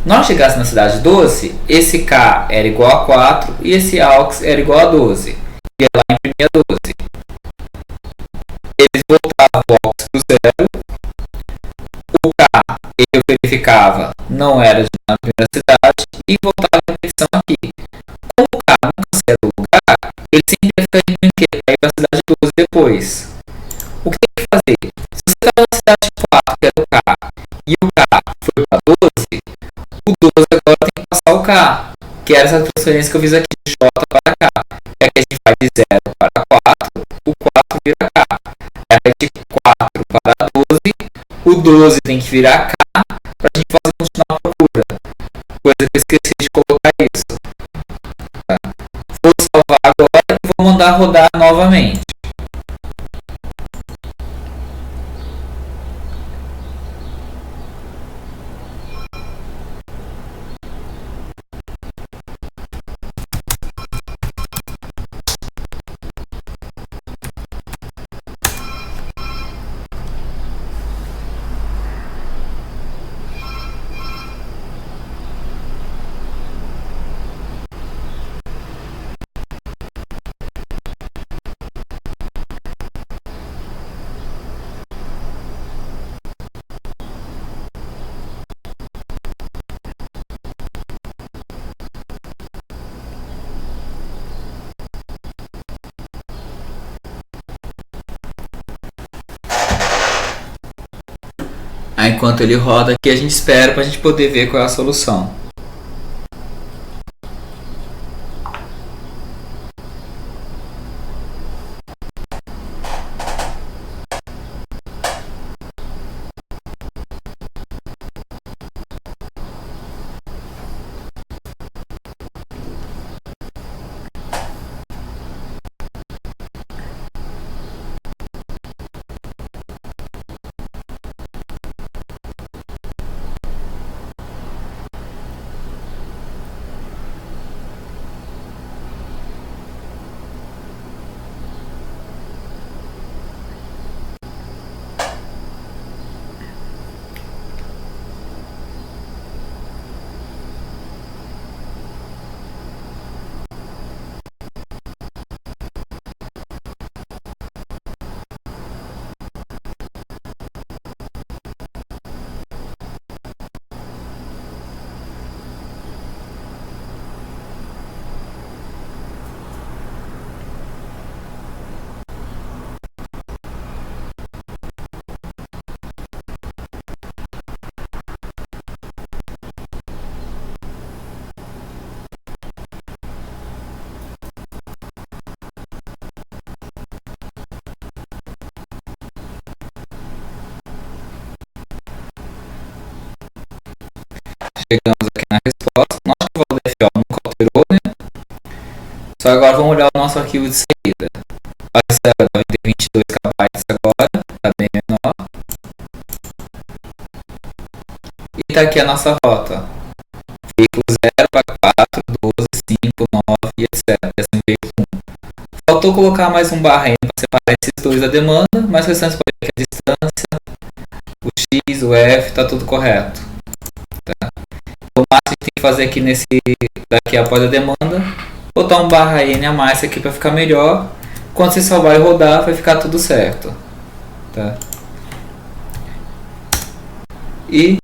Nós chegasse na cidade 12, esse K era igual a 4 e esse AUX era igual a 12. Ia lá em primeira 12. Eles voltavam o AUX para o 0. O K, ele verificava, não era de na primeira cidade e voltava a repetição aqui. Como o K nunca saía do lugar, ele sempre ia ficar em brinquedo, aí para a cidade 12 depois. O que tem que fazer? Se você estava na cidade 4, que era o K, e o K foi para 12, o 12 agora tem que passar o K, que era essa transferência que eu fiz aqui de J para K. É que a gente vai de 0 para 4, o 4 vira K. Aí de 4 para 12, o 12 tem que virar K para a gente fazer funcionar a procura. Coisa que eu esqueci de colocar isso. Tá? Vou salvar agora e vou mandar rodar novamente. Aí, enquanto ele roda aqui, a gente espera para a gente poder ver qual é a solução. Chegamos aqui na resposta. Nossa, o valor FO nunca alterou, né? Só agora vamos olhar o nosso arquivo de saída. Essa deve ter 22 KB agora, está bem menor. E está aqui a nossa rota. Veículo 0 para 4, 12, 5, 9 e etc. Esse é o veículo 1. Faltou colocar mais um barra N para separar esses dois da demanda, mas o restante pode ver que a distância, o X, o F, está tudo correto. Tá? O máximo que tem que fazer aqui daqui após a demanda, botar um barra N a mais aqui para ficar melhor. Quando você salvar e rodar, vai ficar tudo certo. Tá? E